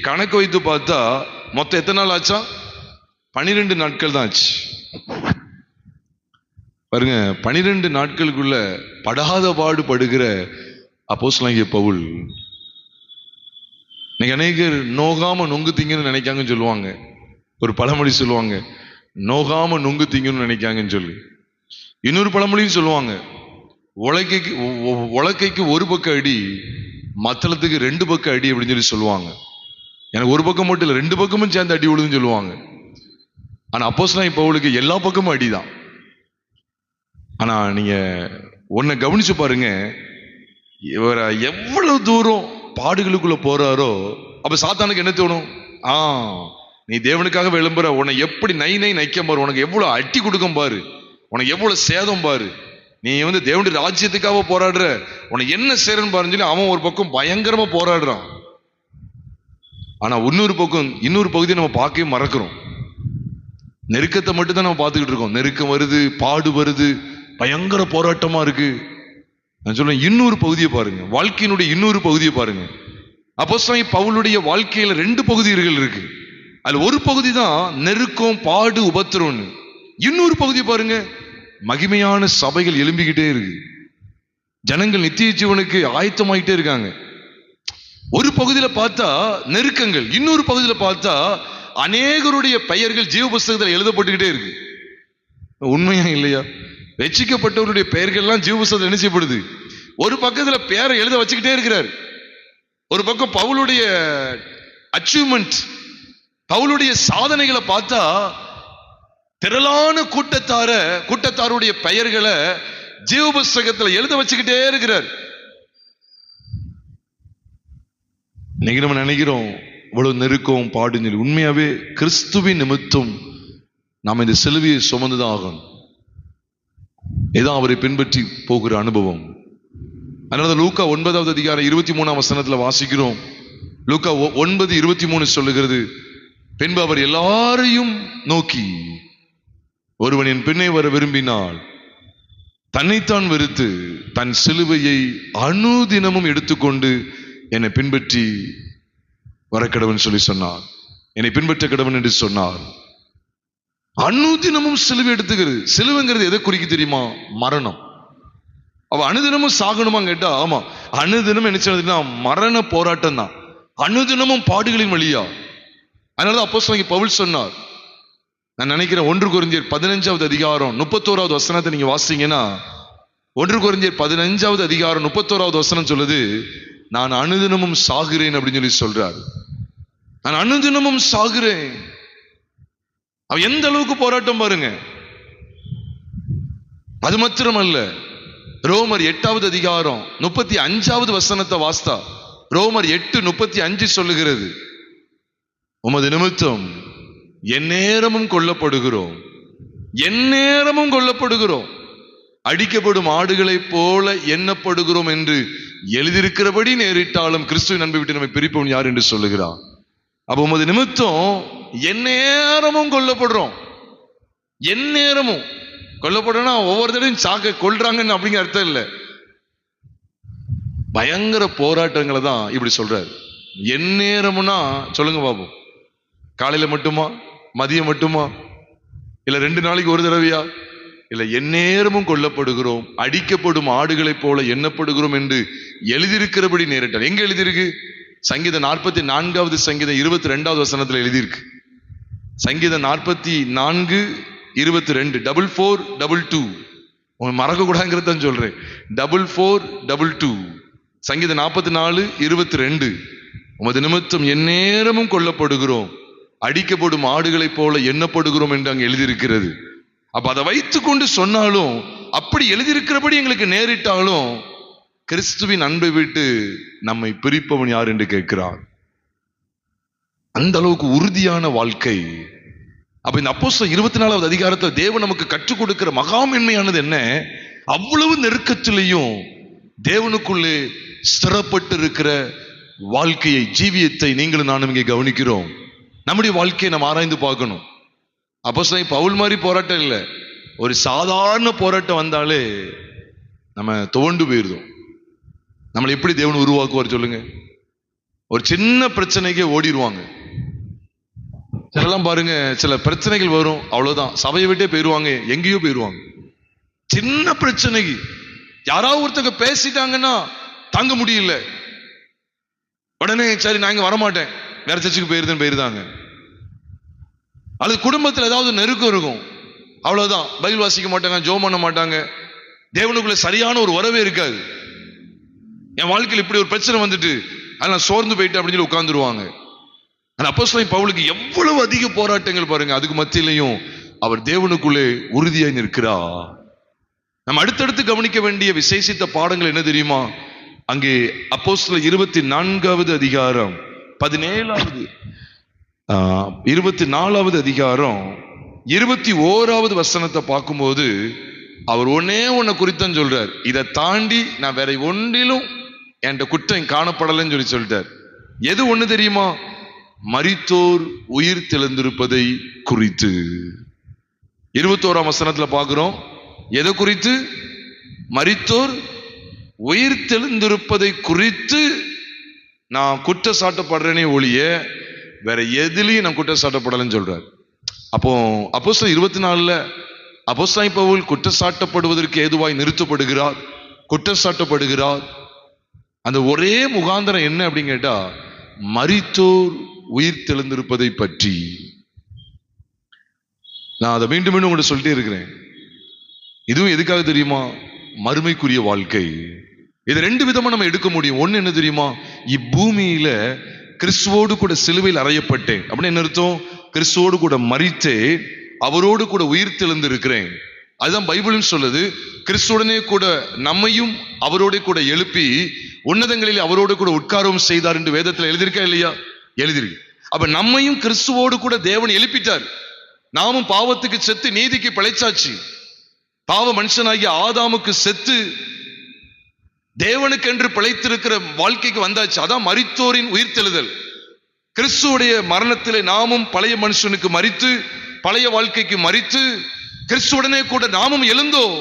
கணக்கு வைத்து பார்த்தா மொத்தம் எத்தனை நாள் ஆச்சா? 12 நாட்கள் தான் ஆச்சு. பாருங்க, 12 நாட்களுக்குள்ள படாத பாடுபடுகிற அப்போஸ்தலன் பவுல். இன்னைக்கு அநேகர் நோகாம நொங்கு திங்கன்னு நினைக்காங்கன்னு சொல்லுவாங்க. ஒரு பழமொழி சொல்லுவாங்க, நோகாம நொங்கு திங்கன்னு நினைக்காங்கன்னு சொல்லி. இன்னொரு பழமொழியும் சொல்லுவாங்க, உலக்கைக்கு ஒரு பக்கம் அடி, மத்தளத்துக்கு 2 பக்கம் அடி அப்படின்னு சொல்லி சொல்லுவாங்க. எனக்கு ஒரு பக்கம் மட்டும் இல்லை, 2 பக்கமும் சேர்ந்து அடி விழுதுன்னு சொல்லுவாங்க. ஆனா அப்போஸ்தலன் பவுலுக்கு எல்லா பக்கமும் அடிதான். ஆனா நீங்க ஒன்ன கவனிச்சு பாருங்க, இவர எவ்வளவு தூரம் பாடுகளுக்குள்ள போறாரோ அப்ப சாத்தானுக்கு என்ன தோணும்? நீ தேவனுக்காக விளம்புற, உன்னை எப்படி நைக்க பாரு, உனக்கு எவ்வளவு அட்டி கொடுக்கும் பாரு, உனக்கு எவ்வளவு சேதம் பாரு, நீ தேவனுடைய ராஜ்யத்துக்காக போராடுற, உனக்கு என்ன சேரன்னு பாருன்னு சொல்லி அவன் ஒரு பக்கம் பயங்கரமா போராடுறான். ஆனா இன்னொரு பகுதியை நம்ம பார்க்கவே மறக்கிறோம். நெருக்கத்தை மட்டும் தான் நம்ம பார்த்துக்கிட்டு இருக்கோம். நெருக்கம் வருது, பாடு வருது, பயங்கர போராட்டமா இருக்கு. நான் சொல்றேன், இன்னொரு பகுதியை பாருங்க, வாழ்க்கையினுடைய இன்னொரு பகுதியை பாருங்க. அப்போஸ்தலனாகிய பவுலுடைய வாழ்க்கையில 2 பகுதிகள் இருக்கு. அதுல ஒரு பகுதி தான் நெருக்கம், பாடு, உபத்திரம்னு. இன்னொரு பகுதி பாருங்க, மகிமையான சபைகள் எழும்பிக்கிட்டே இருக்கு, ஜனங்கள் நித்திய ஜீவனுக்கு ஆயத்தமாயிட்டே இருக்காங்க. ஒரு பகுதியில பார்த்தா நெருக்கங்கள், இன்னொரு பகுதியில பார்த்தா அநேகருடைய பெயர்கள் ஜீவ புஸ்தகத்தில் எழுதப்பட்டுக்கிட்டே இருக்கு. உண்மையா இல்லையா? ரட்சிக்கப்பட்டவருடைய பெயர்கள் எல்லாம் ஜீவ புஸ்தகத்தில் என்ன செய்யப்படுது? ஒரு பக்கத்துல பேரை எழுத வச்சுக்கிட்டே இருக்கிறார். ஒரு பக்கம் பவுலுடைய அச்சீவ்மெண்ட், பவுலுடைய சாதனைகளை பார்த்தா திரளான கூட்டத்தாருடைய பெயர்களை ஜீவ புஸ்தகத்தில் எழுத வச்சுக்கிட்டே இருக்கிறார். இன்னைக்கு நம்ம நினைக்கிறோம் இவ்வளவு நெருக்கம், பாடுங்க. உண்மையாவே கிறிஸ்துவின் நிமித்தம் நாம் இந்த சிலுவையை சுமந்துதான் ஆகணும். இதான் அவரை பின்பற்றி போகிற அனுபவம். அதனால லூக்கா 9வது அதிகாரம் 23ஆம் வசனத்துல வாசிக்கிறோம். லூக்கா 9:23 சொல்லுகிறது, பின்பு அவர் எல்லாரையும் நோக்கி, ஒருவன் என் பின்னே வர விரும்பினால் தன்னைத்தான் வெறுத்து தன் சிலுவையை அனுதினமும் எடுத்துக்கொண்டு என்னை பின்பற்றி வரக்கடவன் சொல்லி சொன்னார். என்னை பின்பற்ற கடவன் என்று சொன்னார். அனுதினமும் சிலுவை எடுத்துக்கிறது. சிலுவைங்கிறது எதை குறிக்க தெரியுமா? மரணம். அவ அனுதினமும் சாகணுமா கேட்டா ஆமா, அனுதினம் என்ன செய்யறதுன்னா மரண போராட்டம் தான், அனுதினமும் பாடுகளின் வழியா. அதனாலதான் அப்போஸ்தலனாகிய பவுல் சொன்னார். நான் நினைக்கிறேன் 1 கொரிந்தியர் 15வது அதிகாரம் 31வது வசனத்தை நீங்க வாசிங்கன்னா, 1 கொரிந்தியர் 15வது அதிகாரம் 31வது வசனம் சொல்லுது, நான் அனுதினமும் சாகிறேன் அப்படின்னு சொல்லி சொல்றாரு. நான் அனுதினமும் சாகிறேன். அவ எந்த அளவுக்கு போராட்டம் பாருங்க. அது மாத்திரமல்ல, ரோமர் 8வது அதிகாரம் 35வது வசனத்தை வாஸ்தா, ரோமர் 8:35 சொல்லுகிறது, உமது நிமித்தம் எந்நேரமும் கொல்லப்படுகிறோம், எந்நேரமும் கொல்லப்படுகிறோம், அடிக்கப்படும் ஆடுகளைப் போல எண்ணப்படுகிறோம் என்று எழுதியிருக்கிறபடி நேரிட்டாலும் கிறிஸ்துவின் அன்பை விட்டு நம்மை பிரிப்பவன் யார் என்று சொல்லுகிறார். அப்ப உமது நிமித்தம் எந்நேரமும் கொல்லப்படுறோம். எந்நேரமும் கொல்லப்படுறோம்னா ஒவ்வொரு தடையும் சாக்க கொல்றாங்கன்னு அப்படிங்கிற அர்த்தம் இல்லை. பயங்கர போராட்டங்களை தான் இப்படி சொல்றாரு. எந்நேரம்னா சொல்லுங்க பாப்போம், காலையில மட்டுமா, மதியம் மட்டுமா, இல்ல 2 நாளைக்கு ஒரு தடவையா? இல்ல, எந்நேரமும் கொல்லப்படுகிறோம், அடிக்கப்படும் ஆடுகளைப் போல எண்ணப்படுகிறோம் என்று எழுதியிருக்கிறபடி நேரிட்டார். எங்க எழுதியிருக்கு? சங்கீதம் 44வது சங்கீதம் 22வது வசனத்துல எழுதியிருக்கு. சங்கீதம் 44:22 4422 மறக்க கூடாதுங்கிறத சொல்றேன். 4422 சங்கீதம் 44:22 உமது நிமித்தம் எந்நேரமும் கொல்லப்படுகிறோம், அடிக்கப்படும் ஆடுகளைப் போல எண்ணப்படுகிறோம் என்று அங்க எழுதியிருக்கிறது. அப்ப அதை வைத்துக்கொண்டு சொன்னாலும், அப்படி எழுதியிருக்கிறபடி எங்களுக்கு நேரிட்டாலும், கிறிஸ்துவின் அன்பை விட்டு நம்மை பிரிப்பவன் யார் என்று கேட்கிறார். அந்த அளவுக்கு உறுதியான வாழ்க்கை. அப்ப இந்த அப்போஸ்தலர் 24வது அதிகாரத்தில் தேவன் நமக்கு கற்றுக் கொடுக்கிற மகாமென்மையானது என்ன? அவ்வளவு நெருக்கத்திலையும் தேவனுக்குள்ளே ஸ்திரப்பட்டு இருக்கிற வாழ்க்கையை, ஜீவியத்தை நீங்களும் நானும் இங்கே கவனிக்கிறோம். நம்முடைய வாழ்க்கையை நம்ம ஆராய்ந்து பார்க்கணும். அப்போஸ்தலன் பவுல் மாதிரி போராட்டம் இல்லை, ஒரு சாதாரண போராட்டம் வந்தாலே நம்ம துவண்டு போயிருந்தோம். நம்மளை எப்படி தேவன் உருவாக்குவார் சொல்லுங்க? ஒரு சின்ன பிரச்சனைக்கே ஓடிடுவாங்க. சிலலாம் பாருங்க, சில பிரச்சனைகள் வரும், அவ்வளவுதான், சபையை விட்டே போயிருவாங்க, எங்கேயோ போயிருவாங்க. சின்ன பிரச்சனைக்கு யாராவது ஒருத்தங்க பேசிட்டாங்கன்னா தாங்க முடியல, உடனே சரி நான் இங்க வரமாட்டேன், வேற சர்ச்சுக்கு போயிருந்தாங்க. அது குடும்பத்தில் ஏதாவது நெருக்கம் இருக்கும், அவ்வளவுதான், பைபிள் வாசிக்க மாட்டாங்க, ஜெபம் பண்ண மாட்டாங்க, தேவனுக்குள்ள சரியான ஒரு உறவே இருக்காது. என் வாழ்க்கையில் இப்படி ஒரு பிரச்சனை வந்துட்டு அதெல்லாம் சோர்ந்து போயிட்டு அப்படின்னு சொல்லி உட்கார்ந்துருவாங்க. ஆனா அப்போஸ்தலன் பவுலுக்கு எவ்வளவு அதிக போராட்டங்கள் பாருங்க. அதுக்கு மத்தியிலையும் அவர் தேவனுக்குள்ளே உறுதியாய் நிற்கிறார். நம்ம அடுத்தடுத்து கவனிக்க வேண்டிய விசேஷித்த பாடங்கள் என்ன தெரியுமா? அங்கே அப்போஸ்தலர் 24வது அதிகாரம் 17வது 24வது அதிகாரம் 21வது வசனத்தை பார்க்கும்போது அவர் ஒன்னே குறித்தான் சொல்றார். இதை தாண்டி நான் வேற ஒன்றிலும் என் குற்றம் காணப்படலைன்னு சொல்லிட்டார். எது ஒண்ணு தெரியுமா? மரித்தோர் உயிர் தெழுந்திருப்பதை குறித்து. 21ஆம் வசனத்துல பார்க்கிறோம். எதை குறித்து? மரித்தோர் உயிர் தெழுந்திருப்பதை குறித்து நான் குற்றம் சாட்டப்படுறேனே ஒழிய வேற எதுலையும் நான் குற்றம் சாட்டப்படலைன்னு சொல்றார். அப்போ அப்போஸ்தலர் 24ல அப்போஸ்தலன் பவுல் குற்றம் சாட்டப்படுவதற்கு ஏதுவாய் நிறுத்தப்படுகிறார், குற்றம் சாட்டப்படுகிறார். அந்த ஒரே முகாந்திரம் என்ன அப்படின்னு கேட்டா, மரித்தோர் உயிர் தெழுந்திருப்பதை பற்றி. நான் அதை மீண்டும் மீண்டும் உங்கள்ட்ட சொல்லிட்டே இருக்கிறேன். இதுவும் எதுக்காக தெரியுமா? மறுமைக்குரிய வாழ்க்கை. இது ரெண்டு விதமா நம்ம எடுக்க முடியும். ஒண்ணு என்ன தெரியுமா? இப்பூமியில கிறிஸ்துவோடு கூட சிலுவையில் அறையப்பட்டேன் அப்படின்னு என்ன அர்த்தம்? கிறிஸ்துவோடு கூட மரித்தேன், அவரோடு கூட உயிர் தெழுந்திருக்கிறேன். அதுதான் பைபிளும் சொல்லுது. கிறிஸ்துடனே கூட நம்மையும் அவரோட கூட எழுப்பி உன்னதங்களில் அவரோடு கூட உட்காரவும் செய்தார் என்று வேதத்தில் எழுதியிருக்கா இல்லையா? எழுதியிருக்கு. அப்ப நம்மையும் கிறிஸ்துவோடு கூட தேவன் எழுப்பிட்டார். நாமும் பாவத்துக்கு செத்து நீதிக்கு பிழைச்சாச்சு. பாவ மனுஷனாகிய ஆதாமுக்கு செத்து தேவனுக்கென்று பிழைத்திருக்கிற வாழ்க்கைக்கு வந்தாச்சு. அதான் மரித்தோரின் உயிர்த்தெழுதல். கிறிஸ்துவுடைய மரணத்திலே நாமும் பழைய மனுஷனுக்கு மரித்து, பழைய வாழ்க்கைக்கு மரித்து, கிறிஸ்துவுடனே கூட நாமும் எழுந்தோம்.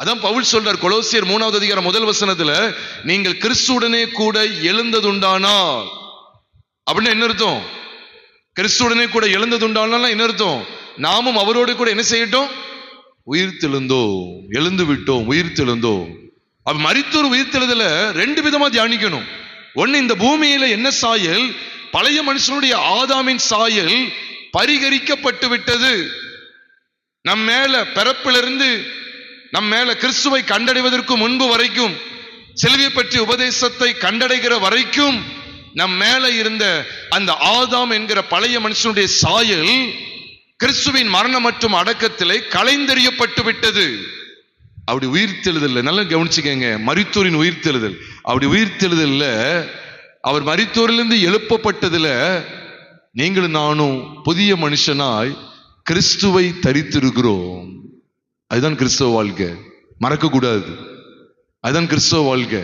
அதான் பவுல் சொல்றார் கொலோசியர் 3வது அதிகாரம் 1 வசனத்துல, நீங்கள் கிறிஸ்துவுடனே கூட எழுந்ததுண்டானால் அப்படின்னு என்ன அர்த்தம்? கிறிஸ்துவுடனே கூட எழுந்ததுண்டானால் என்ன அர்த்தம்? நாமும் அவரோடு கூட என்ன செய்யட்டும்? உயிர் தெழுந்தோம், எழுந்து விட்டோம், உயிர் தெழுந்தோம். அப்ப மரித்தோர் உயிர் தெழுதல ரெண்டு விதமா தியானிக்கணும். ஒன்னு, இந்த பூமியில என்ன சாயல்? பழைய மனுஷனுடைய ஆதாமின் சாயல் பரிகரிக்கப்பட்டு விட்டது. நம் மேல பிறப்பிலிருந்து நம் மேல கிறிஸ்துவை கண்டடைவதற்கு முன்பு வரைக்கும், சிலுவை பற்றிய உபதேசத்தை கண்டடைகிற வரைக்கும் நம் மேல இருந்த அந்த ஆதாம் என்கிற பழைய மனுஷனுடைய சாயல் கிறிஸ்துவின் மரணம் மற்றும் அடக்கத்திலே களைந்தெறியப்பட்டு விட்டது. அப்படி உயிர்த்தெழுதல் நல்லா கவனிச்சுக்கங்க. மரித்தோரின் உயிர்த்தெழுதல், அப்படி உயிர்த்தெழுதல்ல அவர் மரித்தோரிலிருந்து எழுப்பப்பட்டதுல நீங்களும் நானும் புதிய மனுஷனாய் கிறிஸ்துவை தரித்திருக்கிறோம். அதுதான் கிறிஸ்தவ வாழ்க்கை. மறக்க கூடாது. அதுதான் கிறிஸ்தவ வாழ்க்கை.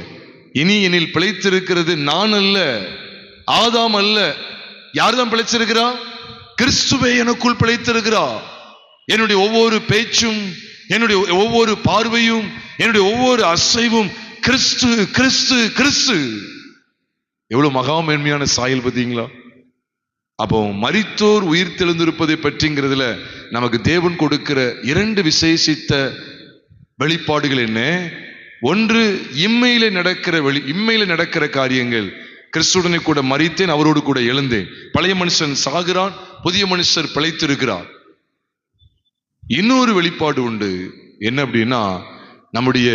இனி என்னில் பிழைத்திருக்கிறது நான் அல்ல, ஆதாம் அல்ல. யார்தான் பிழைச்சிருக்கிறா? கிறிஸ்துவே எனக்குள் பிழைத்திருக்கிறா. என்னுடைய ஒவ்வொரு பேச்சும், என்னுடைய ஒவ்வொரு பார்வையும், என்னுடைய ஒவ்வொரு அசைவும் கிறிஸ்து கிறிஸ்து கிறிஸ்து. எவ்வளவு மகா மேன்மையான சாயல் பார்த்தீங்களா? அப்போ மரித்தோர் உயிர் தெழுந்திருப்பதை பற்றிங்கிறதுல நமக்கு தேவன் கொடுக்கிற இரண்டு விசேஷித்த வெளிப்பாடுகள் என்ன? ஒன்று, இம்மையில நடக்கிற காரியங்கள். கிறிஸ்துடனே கூட மரித்தேன், அவரோடு கூட எழுந்தேன். பழைய மனுஷன் சாகிறான், புதிய மனுஷர் பிழைத்திருக்கிறார். இன்னொரு வெளிப்பாடு உண்டு. என்ன அப்படின்னா, நம்முடைய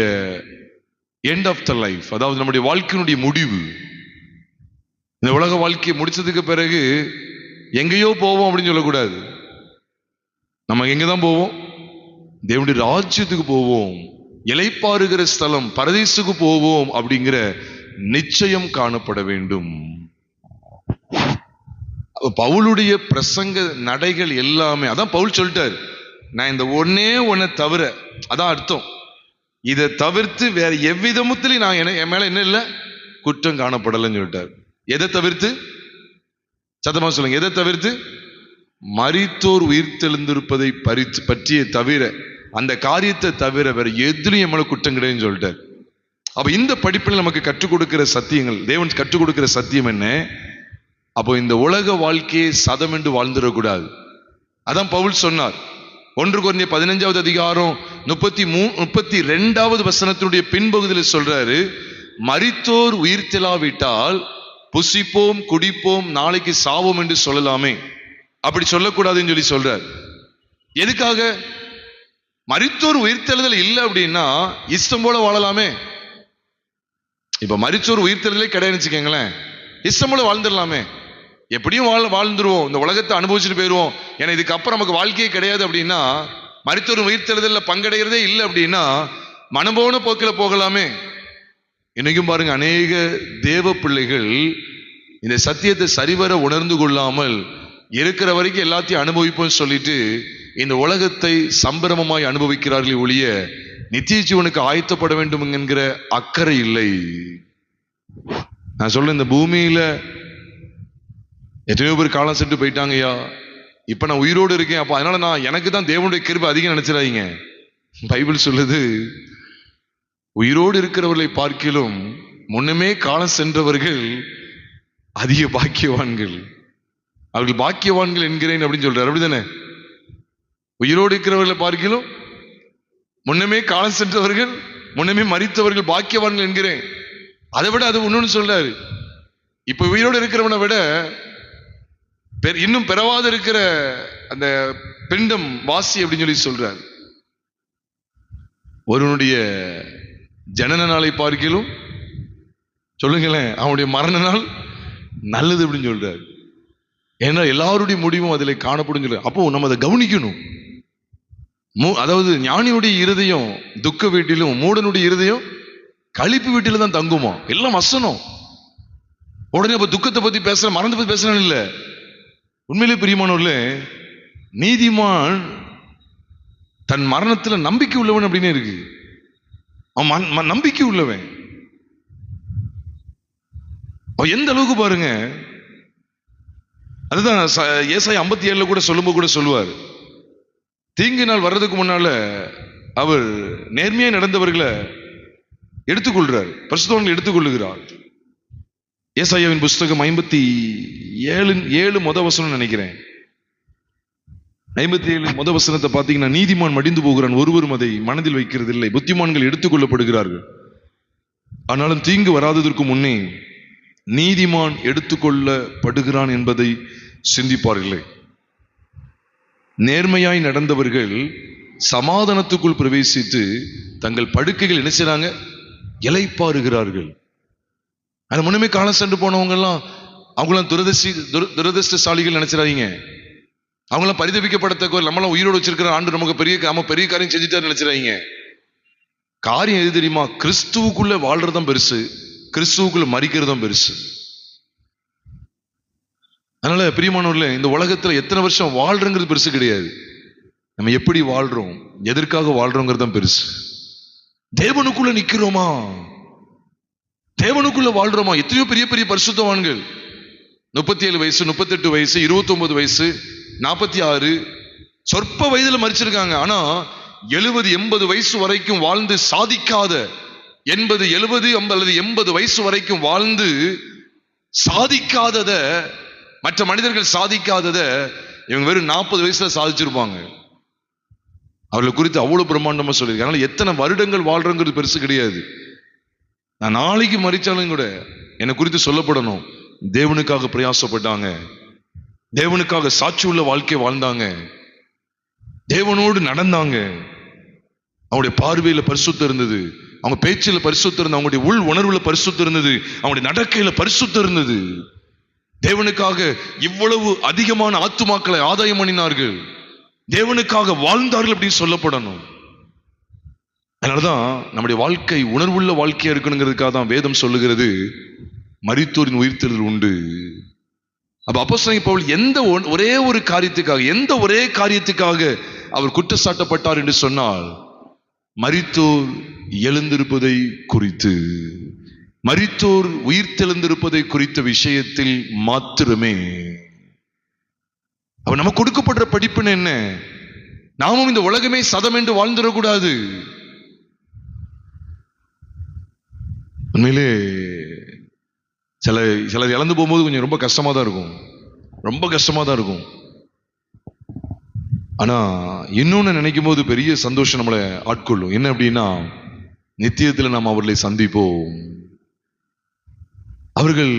எண்ட் ஆஃப் த லைஃப், அதாவது நம்முடைய வாழ்க்கையினுடைய முடிவு. இந்த உலக வாழ்க்கையை முடிச்சதுக்கு பிறகு எங்கேயோ போவோம் அப்படின்னு சொல்லக்கூடாது. நம்ம எங்கதான் போவோம்? தேவனுடைய ராஜ்யத்துக்கு போவோம், இளைப்பாறுகிற ஸ்தலம் பரதீசுக்கு போவோம் அப்படிங்கிற நிச்சயம் காணப்பட வேண்டும். பவுலுடைய பிரசங்க நடைகள் எல்லாமே அதான். பவுல் சொல்லிட்டார், நான் இந்த ஒன்னை தவிர, அதான் அர்த்தம், இதை தவிர்த்து வேற எவ்விதமுத்திலையும் நான் என் மேல என்ன இல்லை, குற்றம் காணப்படலைன்னு சொல்லிட்டார். எதை தவிர்த்து? சத்தமா சொல்லுங்க. எதை தவிர்த்து? மரித்தோர் உயிர் தெழுந்திருப்பதை பற்றிய தவிர, அந்த காரியத்தை தவிர வேற எதுலையும் என் மேல குற்றம் கிடையாதுன்னு சொல்லிட்டார். அப்ப இந்த படிப்பில் நமக்கு கற்றுக் கொடுக்கிற சத்தியங்கள், தேவன் கற்றுக் கொடுக்கிற சத்தியம் என்ன? அப்போ இந்த உலக வாழ்க்கையை சதம் என்று வாழ்ந்துடக்கூடாது. அதான் பவுல் சொன்னார் 1 கொரிந்தியர் 15வது அதிகாரம் 32வது வசனத்தினுடைய பின்பகுதியில் சொல்றாரு, மரித்தோர் உயிர் தெழாவிட்டால் புசிப்போம் குடிப்போம் நாளைக்கு சாவோம் என்று சொல்லலாமே, அப்படி சொல்லக்கூடாதுன்னு சொல்லி சொல்றார். எதுக்காக? மரித்தோர் உயிர்த்தெழுதல் இல்லை அப்படின்னா இஷ்டம் போல வாழலாமே. இப்ப மரித்தோர் உயிர்த்தெழுதலே கிடையாதுன்னு வச்சுக்கோங்களேன், இஷ்டம் போல வாழ்ந்துடலாமே. எப்படியும் வாழ்ந்துருவோம், இந்த உலகத்தை அனுபவிச்சுட்டு போயிடுவோம், ஏன்னா இதுக்கப்புறம் நமக்கு வாழ்க்கையே கிடையாது அப்படின்னா, மரித்தோர் உயிர்த்தெழுதல்ல பங்கடைகிறதே இல்லை அப்படின்னா மனம்போன போக்கில போகலாமே. இன்னைக்கும் பாருங்க, அநேக தேவ பிள்ளைகள் இந்த சத்தியத்தை சரிவர உணர்ந்து கொள்ளாமல் இருக்கிற வரைக்கும் எல்லாத்தையும் அனுபவிப்போம் சொல்லிட்டு இந்த உலகத்தை சம்பிரமமாய் அனுபவிக்கிறார்கள் ஒழிய நித்திய ஜீவனுக்கு ஆயத்தப்பட வேண்டும் என்கிற அக்கறை இல்லை. நான் சொல்ல, இந்த பூமியில எத்தனையோ பேர் காலம் சென்று போயிட்டாங்கய்யா, இப்ப நான் உயிரோடு இருக்கேன், அப்ப அதனால நான் எனக்கு தான் தேவனுடைய கிருபை அதிகம் நினைச்சிடாதீங்க. பைபிள் சொல்லுது, உயிரோடு இருக்கிறவர்களை பார்க்கிலும் முன்னமே காலம் சென்றவர்கள் அதிக பாக்கியவான்கள். அவர்கள் பாக்கியவான்கள் என்கிறேன் அப்படின்னு சொல்றாரு. அப்படிதானே? உயிரோடு இருக்கிறவர்களை பார்க்கிலும் முன்னமே காலம் சென்றவர்கள், முன்னமே மரித்தவர்கள் பாக்கியவான்கள் என்கிறேன். அதை விட அது ஒண்ணு சொல்றாரு, இப்ப உயிரோடு இருக்கிறவனை விட இன்னும் பெறவாத இருக்கிற அந்த பிண்டம் வாசி அப்படின்னு சொல்லி சொல்றார். ஒருவனுடைய ஜனன நாளை பார்க்கிலும் சொல்லுங்களேன் அவனுடைய மரண நாள் நல்லது அப்படின்னு சொல்றாரு. ஏன்னா எல்லாருடைய முடிவும் அதில் காணப்படும் சொல்ல. அப்போ நம்ம அதை கவனிக்கணும். அதாவது ஞானியுடைய இருதயம் துக்க வீட்டிலும் மூடனுடைய இருதயம் களிப்பு வீட்டில தான் தங்குமா. எல்லாம் வசனம். உடனே அப்ப துக்கத்தை பத்தி பேசுற, மரணத்தை பத்தி பேசுறான்னு இல்ல. உண்மையிலே பிரியமானவர்களே, நீதிமான் தன் மரணத்துல நம்பிக்கை உள்ளவன் அப்படின்னு இருக்கு. அவன் நம்பிக்கை உள்ளவன். அவன் எந்த அளவுக்கு பாருங்க, அதுதான் ஏசாயா 57 கூட சொல்லும்போது கூட சொல்லுவார், தீங்கு நாள் வர்றதுக்கு முன்னால அவர் நேர்மையா நடந்தவர்களை எடுத்துக்கொள்றார், பரிசுத்தவான்களை எடுத்துக்கொள்ளுகிறார். ஏசாயாவின் புஸ்தகம் 57 முதல் வசனம் நினைக்கிறேன். 57 முதல் வசனத்தை பார்த்தீங்கன்னா, நீதிமான் மடிந்து போகிறான், ஒருவரும் அதை மனதில் வைக்கிறது இல்லை, புத்திமான்கள் எடுத்துக்கொள்ளப்படுகிறார்கள். ஆனாலும் தீங்கு வராததற்கு முன்னே நீதிமான் எடுத்துக்கொள்ளப்படுகிறான் என்பதை சிந்திப்பார்களே. நேர்மையாய் நடந்தவர்கள் சமாதானத்துக்குள் பிரவேசித்து தங்கள் படுக்கைகள் என்ன செய்றாங்க, இளைப்பாறுகிறார்கள். அது முன்னமே காலம் சென்று போனவங்க எல்லாம் அவங்களாம் துரதிருஷ்டசாலிகள் நினைச்சிடாதீங்க. அவங்களாம் பரிதபிக்கப்படத்தக்க, நம்மளாம் உயிரோடு வச்சிருக்கிற ஆண்டு நமக்கு பெரிய காரியம் செஞ்சுட்டாரு நினைச்சிடாதீங்க. காரியம் எது தெரியுமா? கிறிஸ்துவுக்குள்ள வாழ்றதும் பெருசு, கிறிஸ்துவுக்குள்ள மரிக்கிறதும் பெருசு. அதனால பிரியமானவர்களே, இந்த உலகத்துல எத்தனை வருஷம் வாழ்றங்கிறது பெருசு கிடையாது. நம்ம எப்படி வாழ்றோம், எதற்காக வாழ்றோங்கிறது தான் பெருசு. தேவனுக்குள்ள நிக்கிறோமா, தேவனுக்குள்ள வாழ்றோமா? எத்தனையோ பெரிய பெரிய பரிசுத்தவான்கள் 37 வயசு, 38 வயசு, 29 வயசு, 46 சொற்ப வயதுல மரிச்சிருக்காங்க. ஆனா 70-80 வயசு வரைக்கும் வாழ்ந்து சாதிக்காத, 80 வயசு வரைக்கும் வாழ்ந்து சாதிக்காதத, மற்ற மனிதர்கள் சாதிக்காதத இவங்க வெறும் 40 வயசுல சாதிச்சிருப்பாங்க. அவர்களை குறித்து அவ்வளவு பிரம்மாண்டமா சொல்லியிருக்காங்க. அதனால எத்தனை வருடங்கள் வாழ்றங்கிறது பெருசு கிடையாது. நான் நாளைக்கு மரிச்சாலும் கூட என்னை குறித்து சொல்லப்படணும், தேவனுக்காக பிரயாசப்பட்டாங்க, தேவனுக்காக சாட்சி உள்ள வாழ்க்கை வாழ்ந்தாங்க, தேவனோடு நடந்தாங்க, அவங்களுடைய பார்வையில பரிசுத்தம் இருந்தது, அவங்க பேச்சில பரிசுத்தம் இருந்தது, அவங்களுடைய உள் உணர்வுல பரிசுத்தம் இருந்தது, அவங்களுடைய நடக்கையில பரிசுத்தம் இருந்தது. தேவனுக்காக இவ்வளவு அதிகமான ஆத்துமாக்களை ஆதாயம் பண்ணினார்கள், தேவனுக்காக வாழ்ந்தார்கள் அப்படின்னு சொல்லப்படணும். அதனாலதான் நம்முடைய வாழ்க்கை உணர்வுள்ள வாழ்க்கையா இருக்கணுங்கிறதுக்காக தான் வேதம் சொல்லுகிறது, மரித்தோரின் உயிர்த்தெழுதல் உண்டு. அப்ப அப்போஸ்தலனாகிய பவுல் எந்த ஒரே காரியத்துக்காக அவர் குற்றச்சாட்டப்பட்டார் என்று சொன்னால், மரித்தோர் எழுந்திருப்பதை குறித்து, மரித்தோர் உயிர்த்தெழுந்திருப்பதை குறித்த விஷயத்தில் மாத்திரமே. அப்ப நமக்கு கொடுக்கப்படுற படிப்புன்னு என்ன? நாமும் இந்த உலகமே சதம் என்று வாழ்ந்துடக்கூடாது. உண்மையிலே சிலர் இழந்து போகும்போது கொஞ்சம் ரொம்ப கஷ்டமா தான் இருக்கும். ஆனா இன்னொன்னு நினைக்கும் போது பெரிய சந்தோஷம் நம்மளை ஆட்கொள்ளும். என்ன அப்படின்னா, நித்தியத்தில் நாம் அவர்களை சந்திப்போம். அவர்கள்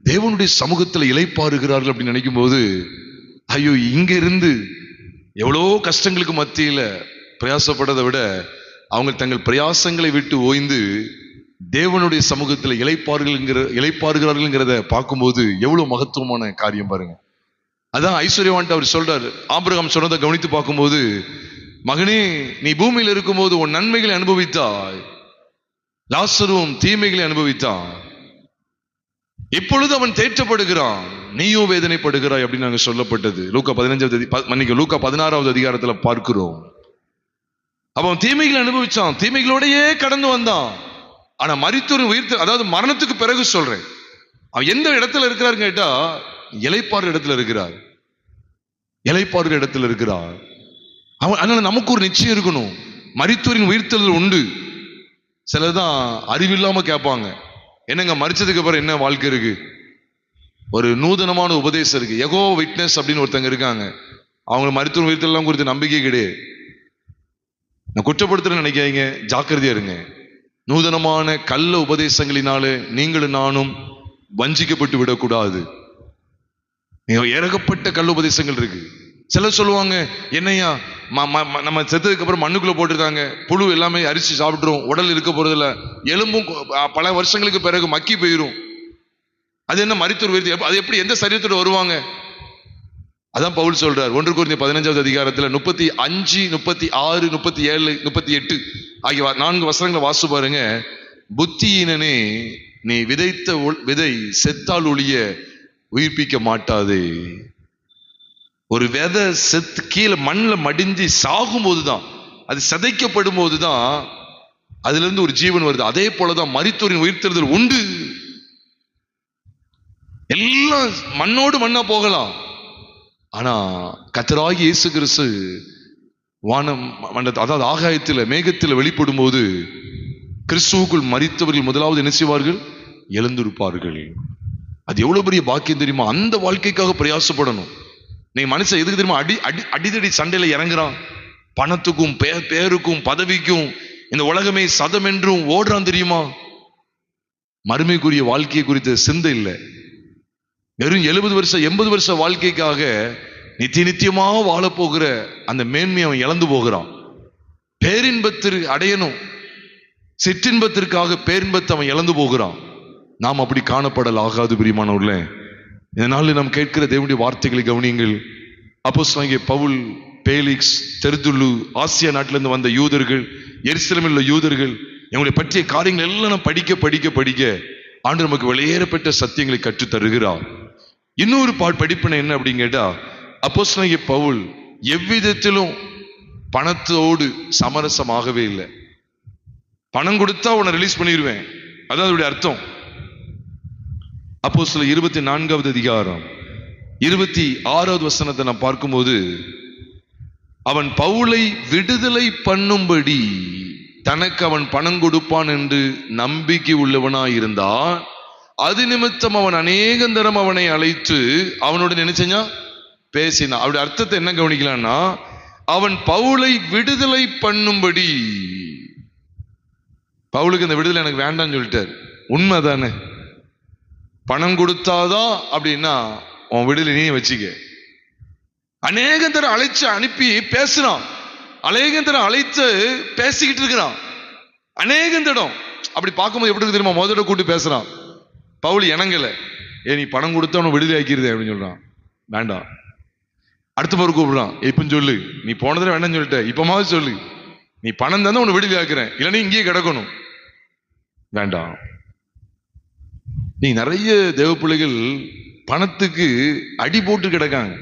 தேவனுடைய சமூகத்தில் இளைப்பாறுகிறார்கள் அப்படின்னு நினைக்கும் போது, ஐயோ, இங்க இருந்து எவ்வளோ கஷ்டங்களுக்கு மத்தியில பிரயாசப்பட்டதை விட அவங்க தங்கள் பிரயாசங்களை விட்டு ஓய்ந்து தேவனுடைய சமூகத்தில் இளைப்பாறுகிறார்கள்ங்கிறத பார்க்கும்போது எவ்வளவு மகத்துவமான காரியம் பாருங்க. அதான் ஐஸ்வர்யவான்ட்டு அவர் சொல்றாரு, ஆபிரகாம் சொன்னதை கவனித்து பார்க்கும்போது, மகனே, நீ பூமியில் இருக்கும்போது உன் நன்மைகளை அனுபவித்தாய், லாசருவும் தீமைகளை அனுபவித்தான். இப்பொழுது அவன் தேற்றப்படுகிறான், நீயோ வேதனைப்படுகிறாய் அப்படின்னு நாங்க சொல்லப்பட்டது லூக்கா 16வது அதிகாரத்துல பார்க்கிறோம். அவன் தீமைகளை அனுபவிச்சான், தீமைகளோடையே கடந்து வந்தான். ஆனா மரித்தோர் உயிர், அதாவது மரணத்துக்கு பிறகு சொல்றேன், அவன் எந்த இடத்துல இருக்கிறாரு கேட்டா இளைப்பாறு இடத்துல இருக்கிறார். இளைப்பாறு இடத்துல இருக்கிறார். அதனால நமக்கு ஒரு நிச்சயம் இருக்கணும், மரித்தோரின் உயிர்த்தெழுதல் உண்டு. சிலதான் அறிவில்லாம கேட்பாங்க, என்னங்க மரிச்சதுக்கு அப்புறம் என்ன வாழ்க்கை இருக்கு? ஒரு நூதனமான உபதேசம் இருக்கு. யெகோவா விட்னஸ் அப்படின்னு ஒருத்தங்க இருக்காங்க, அவங்க மரித்தோர் உயிர்த்தெல்லாம் குறித்து நம்பிக்கை கிடையாது. நான் குற்றப்படுத்துறேன்னு நினைக்காதீங்க, ஜாக்கிரதையா இருங்க. நூதனமான கள்ள உபதேசங்களினாலே நீங்களும் நானும் வஞ்சிக்கப்பட்டு விடக்கூடாது. ஏகப்பட்ட கள்ள உபதேசங்கள் இருக்கு. சிலர் சொல்லுவாங்க, என்னையா நம்ம செத்ததுக்கு அப்புறம் மண்ணுக்குள்ள போட்டுருக்காங்க, புழு எல்லாமே அரிசி சாப்பிட்டுரும், உடல் இருக்க போறதில்ல, எலும்பும் பல வருஷங்களுக்கு பிறகு மக்கி போயிரும். அது என்ன மரித்தோர் உயிர்த்து, அது எப்படி எந்த சரீரத்தோட வருவாங்க? அதான் பவுல் சொல்றார் 1 கொரிந்தியர் 15வது அதிகாரத்துல 35, 36, 37, 38 ஆகிய 4 வசனங்களை வாசி பாருங்க. புத்தியினனே, நீ விதைத்த விதை செத்தால் ஒழிய உயிர்ப்பிக்க மாட்டாதே. ஒரு விதை செத்து கீழே மண்ணில் மடிஞ்சு சாகும் போதுதான், அது சிதைக்கப்படும் போதுதான் அதுல இருந்து ஒரு ஜீவன் வருது. அதே போலதான் மரித்தோரின் உயிர்த்தெழுதல் உண்டு. எல்லாம் மண்ணோடு மண்ணா போகலாம். ஆனா கர்த்தராகிய இயேசு கிறிஸ்து வானம் அதாவது ஆகாயத்தில் மேகத்தில் வெளிப்படும் போது கிறிஸ்துவுக்குள் மரித்தவர்கள் முதலாவது என்ன செய்வார்கள்? எழுந்திருப்பார்கள். அது எவ்வளவு பெரிய பாக்கியம் தெரியுமா? அந்த வாழ்க்கைக்காக பிரயாசப்படணும். நீ மனுஷன் எதுக்கு தெரியுமா அடிதடி சண்டையில இறங்குறான்? பணத்துக்கும் பேருக்கும் பதவிக்கும், இந்த உலகமே சதம் என்றும் ஓடுறான் தெரியுமா? மறுமைக்குரிய வாழ்க்கையை குறித்த சிந்தை இல்லை. வெறும் 70 வருஷம் 80 வருஷ வாழ்க்கைக்காக நித்தியமா வாழப்போகிற அந்த மேன்மையை அவன் இழந்து போகிறான். பேரின்பத்திற்கு அடையணும், சிற்றின்பத்திற்காக பேரின்பத்தை அவன் இழந்து போகிறான். நாம் அப்படி காணப்படல் ஆகாது பிரியமானவர்களே. இதனால நாம் கேட்கிற தேவனுடைய வார்த்தைகளை கவனியுங்கள். அப்போஸ்தலனாகிய பவுல், பேலிக்ஸ், தெர்துல்லு, ஆசியா நாட்டிலிருந்து வந்த யூதர்கள், எருசலேமில் உள்ள யூதர்கள், இவங்களை பற்றிய காரியங்கள் எல்லாம் நாம் படிக்க படிக்க படிக்க ஆண்டவர் நமக்கு வெளியேறப்பட்ட சத்தியங்களை கற்றுத் தருகிறார். இன்னொரு படிப்பினை என்ன அப்படின்னு கேட்டா, அப்போஸ்தலனாகிய பவுல் எவ்விதத்திலும் பணத்தோடு சமரசமாகவே இல்லை. பணம் கொடுத்தா உன்னை ரிலீஸ் பண்ணிடுவேன், அதான் அதோடைய அர்த்தம். அப்போஸ்தலர் 24வது அதிகாரம் 26வது வசனத்தை நான் பார்க்கும்போது, அவன் பவுலை விடுதலை பண்ணும்படி தனக்கு அவன் பணம் கொடுப்பான் என்று நம்பிக்கை உள்ளவனாயிருந்தான். அது நிமித்தம் அவன் அநேகந்தரம் அவனை அழைத்து அவனுடன் என்ன செஞ்சான்? பேசினான். அவருடைய அர்த்தத்தை என்ன கவனிக்கலான்னா, அவன் பவுலை விடுதலை பண்ணும்படி. பவுலுக்கு இந்த விடுதலை எனக்கு வேண்டாம்னு சொல்லிட்டார். உண்மைதானே? பணம் கொடுத்தாதான் அப்படின்னா உன் விடுதலை நீ வச்சுக்க. அநேகந்தரம் அழைச்சு அனுப்பி பேசுறான், அநேகந்தரம் அழைத்து பேசிக்கிட்டு இருக்கிறான். அநேகந்தரம் அப்படி பார்க்கும்போது எப்படி தெரியுமா? முதல்ல கூட்டு பேசுறான். பவுல் இணங்கல. நீ பணம் கொடுத்தா அவனை விடுதலை ஆக்கிருது அப்படின்னு சொல்றான். வேண்டாம். அடுத்த முறை கூப்பிடுறான், இப்பன்னு சொல்லு, நீ போனதுல வேண்டாம்னு சொல்லிட்ட, இப்பமாவது சொல்லு, நீ பணம் தானே உன்னை விடுதலை ஆக்குறேன், இல்லைன்னா இங்கேயே கிடக்கணும். வேண்டாம். நீ நிறைய தேவ பிள்ளைகள் பணத்துக்கு அடி போட்டு கிடக்காங்க.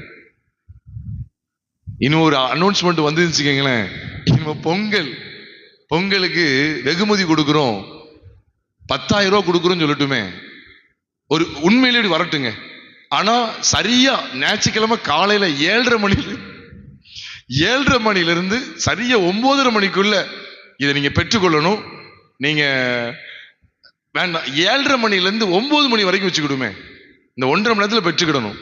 இன்னும் ஒரு அனௌன்ஸ்மெண்ட் வந்துச்சுக்கீங்களேன், இனிமே பொங்கலுக்கு வெகுமதி கொடுக்குறோம், 10,000 ரூபாய் கொடுக்குறோம் சொல்லட்டுமே. ஒரு உண்மையிலே வரட்டுங்க. ஆனா சரியா ஞாயிற்றுக்கிழமை காலையில 7:30 மணிலிருந்து சரியா 9:30 மணிக்குள்ள இதை நீங்க பெற்றுக்கொள்ளணும். நீங்க வேண்டாம், 7:30 மணிலிருந்து 9 மணி வரைக்கும் வச்சுக்கிடுமே, இந்த 1.5 மணி நேரத்துல பெற்றுக்கிடணும்.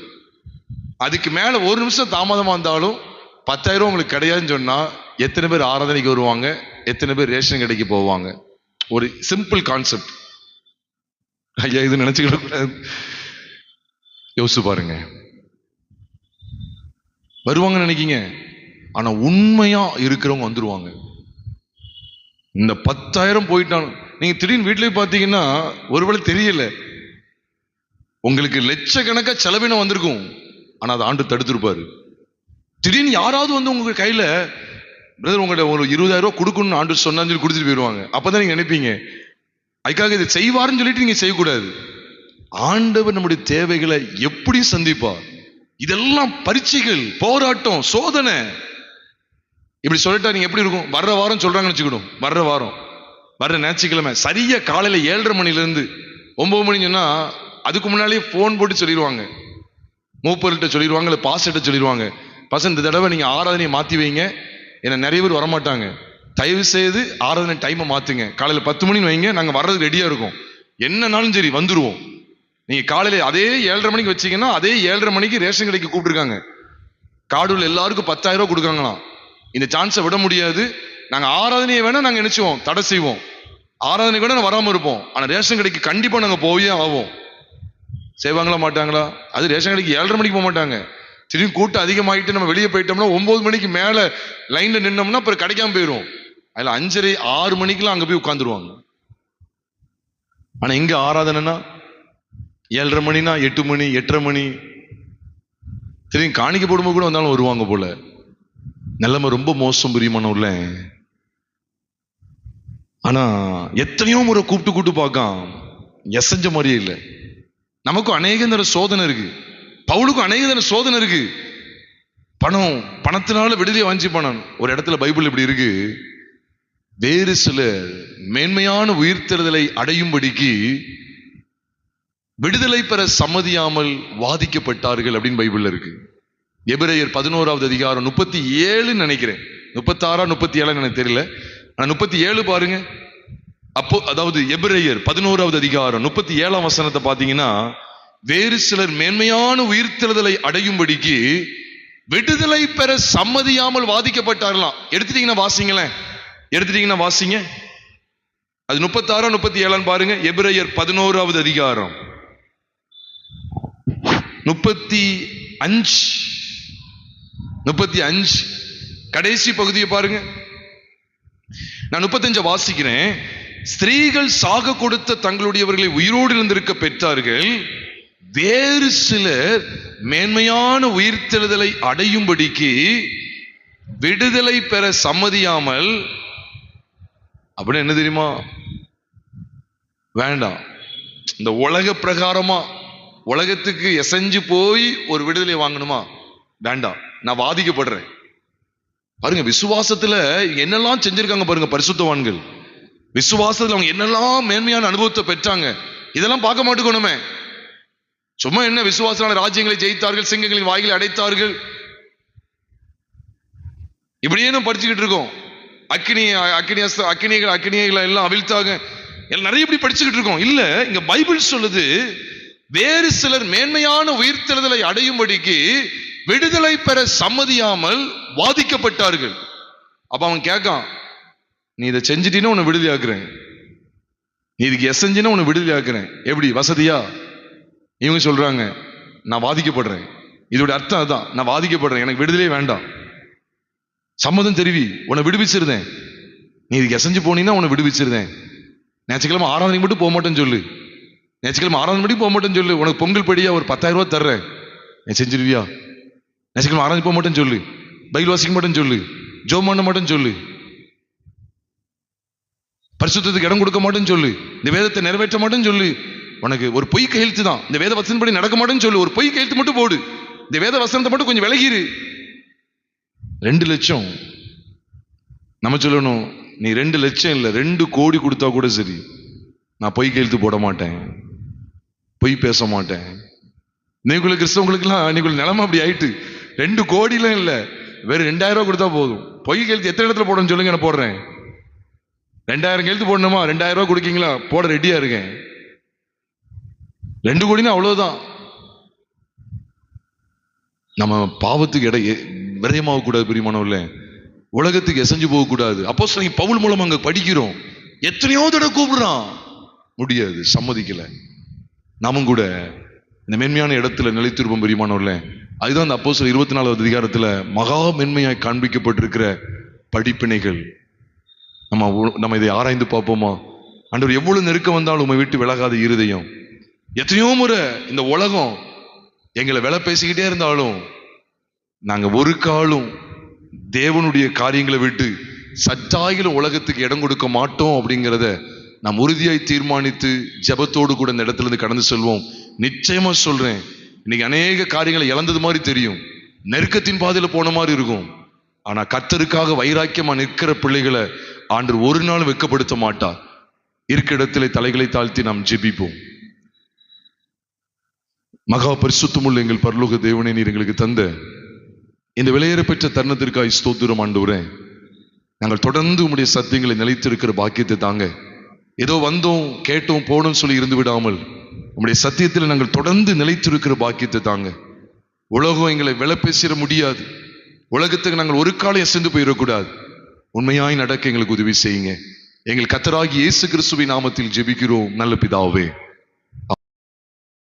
அதுக்கு மேல 1 நிமிஷம் தாமதமா இருந்தாலும் 10,000 உங்களுக்கு கிடையாதுன்னு சொன்னா எத்தனை பேர் ஆராதனைக்கு வருவாங்க? எத்தனை பேர் ரேஷன் கடைக்கு போவாங்க? ஒரு சிம்பிள் கான்செப்ட். ஐயா இது நினைச்சுக்கிட கூடாது. யோசிச்சு பாருங்க. வருவாங்க நினைக்கீங்க, ஆனா உண்மையா இருக்கிறவங்க வந்துருவாங்க. இந்த 10,000 போயிட்டாலும் நீங்க திடீர்னு வீட்டிலே பாத்தீங்கன்னா ஒருவேளை தெரியல, உங்களுக்கு லட்சக்கணக்கா செலவினம் வந்திருக்கும், ஆனா அதை ஆண்டு தடுத்திருப்பாரு. திடீர்னு யாராவது வந்து உங்க கையில பிரதர் உங்கள்கிட்ட ஒரு 20,000 ரூபாய் கொடுக்கணும்னு ஆண்டு சொன்னான்னு சொல்லி கொடுத்துட்டு போயிடுவாங்க. அப்பதான் நீங்க நினைப்பீங்க, அதுக்காக இதை செய்வாருன்னு சொல்லிட்டு நீங்க செய்யக்கூடாது. ஆண்டவர் நம்முடைய தேவைகளை எப்படி சந்திப்பார்? இதெல்லாம் பரீட்சைகள், போராட்டம், சோதனை. இப்படி சொல்லிட்டா நீங்க எப்படி இருக்கும்? வர்ற வாரம் சொல்றாங்கன்னு வச்சுக்கணும், வர்ற ஞாயிற்றுக்கிழமை சரியா காலையில 7:30 மணிலேருந்து 9 மணி சொன்னா அதுக்கு முன்னாலேயே போன் போட்டு சொல்லிடுவாங்க, மூப்பர்கிட்ட சொல்லிடுவாங்க, இல்லை பாஸ்டர்கிட்ட சொல்லிடுவாங்க, பாஸ்டர் இந்த தடவை நீங்க ஆராதனையை மாத்தி வைங்க, ஏன்னா நிறைய பேர் வரமாட்டாங்க, தயவு செய்து ஆராதனை டைமை மாத்துங்க, காலையில 10 மணின்னு வைங்க, நாங்க வர்றது ரெடியா இருக்கும், என்னன்னாலும் சரி வந்துருவோம். நீங்க காலையில அதே 7:30 மணிக்கு வச்சீங்கன்னா அதே 7:30 மணிக்கு ரேஷன் கடைக்கு கூப்பிட்டுருக்காங்க, காடுல எல்லாருக்கும் 10,000 ரூபாய் கொடுக்காங்களாம். இந்த சான்ஸை விட முடியாது. நாங்க ஆராதனையை வேணா நாங்க நினைச்சுவோம், தடை செய்வோம், ஆராதனை கூட வராம இருப்போம், ஆனா ரேஷன் கடைக்கு கண்டிப்பா நாங்க போயே ஆவோம். செய்வாங்களா மாட்டாங்களா? அது ரேஷன் கடைக்கு 7:30 மணிக்கு போக மாட்டாங்க. திரும்பி கூட்டம் அதிகமாகிட்டு நம்ம வெளியே போயிட்டோம்னா 9 மணிக்கு மேல லைன்ல நின்னோம்னா அப்புறம் கிடைக்காம போயிடும். அதுல 5:30 6 மணிக்கெல்லாம் அங்க போய் உட்காந்துருவாங்க. ஆனா இங்க ஆராதனைனா 7:30 மணினா 8 மணி 8:30 மணி திரும்பி காணிக்க போடும்போது கூட வந்தாலும் வருவாங்க போல. நிலைமை ரொம்ப மோசம் பிரியமானவர்ல. ஆனா எத்தனையோ முறை கூப்பிட்டு பார்க்காம எசஞ்ச மாதிரியே இல்லை. நமக்கும் அநேக தர சோதனை இருக்கு, பவுலுக்கும் அநேக தர சோதனை இருக்கு. பணத்தினால விடுதலை வாஞ்சி பணம். ஒரு இடத்துல பைபிள் இப்படி இருக்கு, வேறு சில மேன்மையான உயிர்த்தெழுதலை அடையும்படிக்கு விடுதலை பெற சம்மதியாமல் வாதிக்கப்பட்டார்கள் அப்படின்னு பைபிள்ல இருக்கு. எபிரேயர் 11வது அதிகாரம் 37 நினைக்கிறேன், 36 37 எனக்கு தெரியல, ஆனா 37 பாருங்க. அப்போ அதாவது எபிரேயர் 11வது அதிகாரம் 37ஆம் வசனத்தை பாத்தீங்கன்னா, வேறு சிலர் மேன்மையான உயிர்த்தெழுதலை அடையும்படிக்கு விடுதலை பெற சம்மதியாமல் வாதிக்கப்பட்டார்களாம். எடுத்துட்டீங்கன்னா வாசிங்க. அது 36 37 பாருங்க. எபிரேயர் 11வது அதிகாரம் 35 கடைசி பகுதியை பாருங்க. நான் 35 வாசிக்கிறேன். ஸ்திரீகள் சாக கொடுத்த தங்களுடையவர்களை உயிரோடு இருந்திருக்க பெற்றார்கள், வேறு சிலர் மேன்மையான உயிர்த்தெழுதலை அடையும்படிக்கு விடுதலை பெற சம்மதியாமல். அப்படின்னு என்ன தெரியுமா? வேண்டாம், இந்த உலக பிரகாரமா உலகத்துக்கு எசைஞ்சு போய் ஒரு விடுதலை வாங்கணுமா? வேண்டாம், நான் வாதிக்கப்படுறேன். பாருங்க, விசுவாசத்துல என்னெல்லாம் செஞ்சிருக்காங்க பாருங்க பரிசுத்தவான்கள். விசுவாசத்துல அவங்க என்னெல்லாம் மேன்மையான அனுபவத்தை பெற்றாங்க, இதெல்லாம் பார்க்க மாட்டேங்கணுமே. சும்மா என்ன விசுவாசனால ராஜ்யங்களை ஜெயித்தார்கள், சிங்கங்களின் வாய்களை அடைத்தார்கள், இப்படியே நம்ம படிச்சுக்கிட்டு இருக்கோம். அக்கினிகளை எல்லாம் அவிழ்த்தாங்க, நிறைய இப்படி படிச்சுக்கிட்டு இருக்கோம். இல்ல, இங்க பைபிள் சொல்லுது வேறு சிலர் மேன்மையான உயிர்த்தெழுதலை அடையும்படிக்கு விடுதலை பெற சம்மதியாமல் வாதிக்கப்பட்டார்கள். அப்ப அவன் கேட்கான், நீ இதை செஞ்சிட்டீன்னா உன்னை விடுதலை ஆக்குறேன், நீ இதுக்கு எசஞ்சினா உன்னை விடுதலை ஆக்குறேன். எப்படி வசதியா? இவங்க சொல்றாங்க, நான் வாதிக்கப்படுறேன். இதோட அர்த்தம் அதுதான், நான் வாதிக்கப்படுறேன், எனக்கு விடுதலையே வேண்டாம், சம்மதம் தெரிவி, உன்னை விடுவிச்சிருந்தேன், நீ இதுக்கு எசஞ்சு போனீங்கன்னா உன்னை விடுவிச்சிருந்தேன், ஞாயிற்றுக்கிழமை ஆராதனைக்கு மட்டும் போக மாட்டேன்னு சொல்லு, ஞாயிற்றுக்கிழமை ஆராதனை மட்டும் போக மாட்டேன்னு சொல்லு, உனக்கு பொங்கல் படியா ஒரு 10,000 ரூபாய் தர்றேன், நீ செஞ்சிருவியா? ஞாயிற்றுக்கிழமை ஆராதனை போக மாட்டேன்னு சொல்லு, பைபிள் வாசிக்க மாட்டேன்னு சொல்லு, ஜெபம் பண்ண மாட்டேன்னு சொல்லு, பரிசுத்தத்துக்கு இடம் கொடுக்க மாட்டேன்னு சொல்லு, இந்த வேதத்தை நிறைவேற்ற மாட்டேன்னு சொல்லு, உனக்கு ஒரு பொய் கையெழுத்து தான், இந்த வேத வசனப்படி நடக்க மாட்டேன்னு சொல்லு, ஒரு பொய் கையெழுத்து மட்டும் போடு, இந்த வேத வசனத்தை மட்டும் கொஞ்சம் விலகிரு. 2 லட்சம் நம்ம சொல்லணும், நீ 2 லட்சம் இல்ல 2 கோடி கொடுத்தா கூட சரி, நான் பொய் கையெழுத்து போட மாட்டேன், பொய் பேச மாட்டேன். நீக்குள்ள கிறிஸ்தவங்களுக்குலாம் நீக்குள்ள நிலைமை அப்படி ஆயிட்டு, 2 கோடிலாம் இல்ல, வெறும் 2,000 ரூபாய் கொடுத்தா போதும். பொய் கையெழுத்து எத்தனை இடத்துல போடணும்னு சொல்லுங்க, நான் போடுறேன். 2,000 கையெழுத்து போடணுமா? 2,000 ரூபாய் கொடுக்கீங்களா? போட ரெடியா இருக்கேன். 2 கோடினா அவ்வளவுதான். நம்ம பாவத்துக்கு விரயமாக கூடாது பிரியமானவர்கள, உலகத்துக்கு எசைஞ்சு போக கூடாது. அப்போஸ்தலன் பவுல் மூலம் அங்க படிக்கிறோம், எத்தனையோ தடவை கூப்பிடுறான், முடியாது, சம்மதிக்கல. நாமும் கூட இந்த மென்மையான இடத்துல நிலைத்திருப்போம் பிரியமானவர்கள. அதுதான் அந்த அப்போஸ்தலர் 24வது அதிகாரத்துல மகா மென்மையாய் காண்பிக்கப்பட்டிருக்கிற படிப்பினைகள். நம்ம இதை ஆராய்ந்து பார்ப்போமா? ஆண்டவர் எவ்வளவு நெருக்கம் வந்தாலும் உம்மை விட்டு விலகாத இருதயம். எத்தனையோ முறை இந்த உலகம் எங்களை விலை பேசிக்கிட்டே இருந்தாலும் நாங்க ஒரு காலம் தேவனுடைய காரியங்களை விட்டு சற்றாயிலும் உலகத்துக்கு இடம் கொடுக்க மாட்டோம் அப்படிங்கிறத நாம் உறுதியாய் தீர்மானித்து ஜெபத்தோடு கூட இந்த இடத்துல இருந்து கடந்து செல்வோம். நிச்சயமா சொல்றேன், இன்னைக்கு அநேக காரியங்களை இழந்தது மாதிரி தெரியும், நெருக்கத்தின் பாதையில போன மாதிரி இருக்கும். ஆனா கர்த்தருக்காக வைராக்கியமா நிற்கிற பிள்ளைகளை ஆண்டவர் ஒரு நாள் வெட்கப்படுத்த மாட்டார். இருக்க இடத்திலே தலைகளை தாழ்த்தி நாம் ஜெபிப்போம். மகா பரிசுத்தமுள்ள எங்கள் பரலோக தேவனே, நீர் எங்களுக்கு தந்த இந்த விலையேற பெற்ற தருணத்திற்காக ஸ்தோத்திரம் ஆண்டவரே. நாங்கள் தொடர்ந்து உம்முடைய சத்தியங்களை நிலைத்திருக்கிற பாக்கியத்தை தாங்க. ஏதோ வந்தோம் கேட்டோம் போனோம் சொல்லி இருந்து விடாமல் உம்முடைய சத்தியத்தில் நாங்கள் தொடர்ந்து நிலைத்திருக்கிற பாக்கியத்தை தாங்க. உலகம் எங்களை விலை பேசிட முடியாது. உலகத்துக்கு நாங்கள் ஒரு காலம் அசைந்து போயிடக்கூடாது. உண்மையாய் நடக்க எங்களுக்கு உதவி செய்யுங்க. எங்கள் கர்த்தராகிய இயேசு கிறிஸ்துவின் நாமத்தில் ஜெபிக்கிறோம் நல்ல பிதாவே.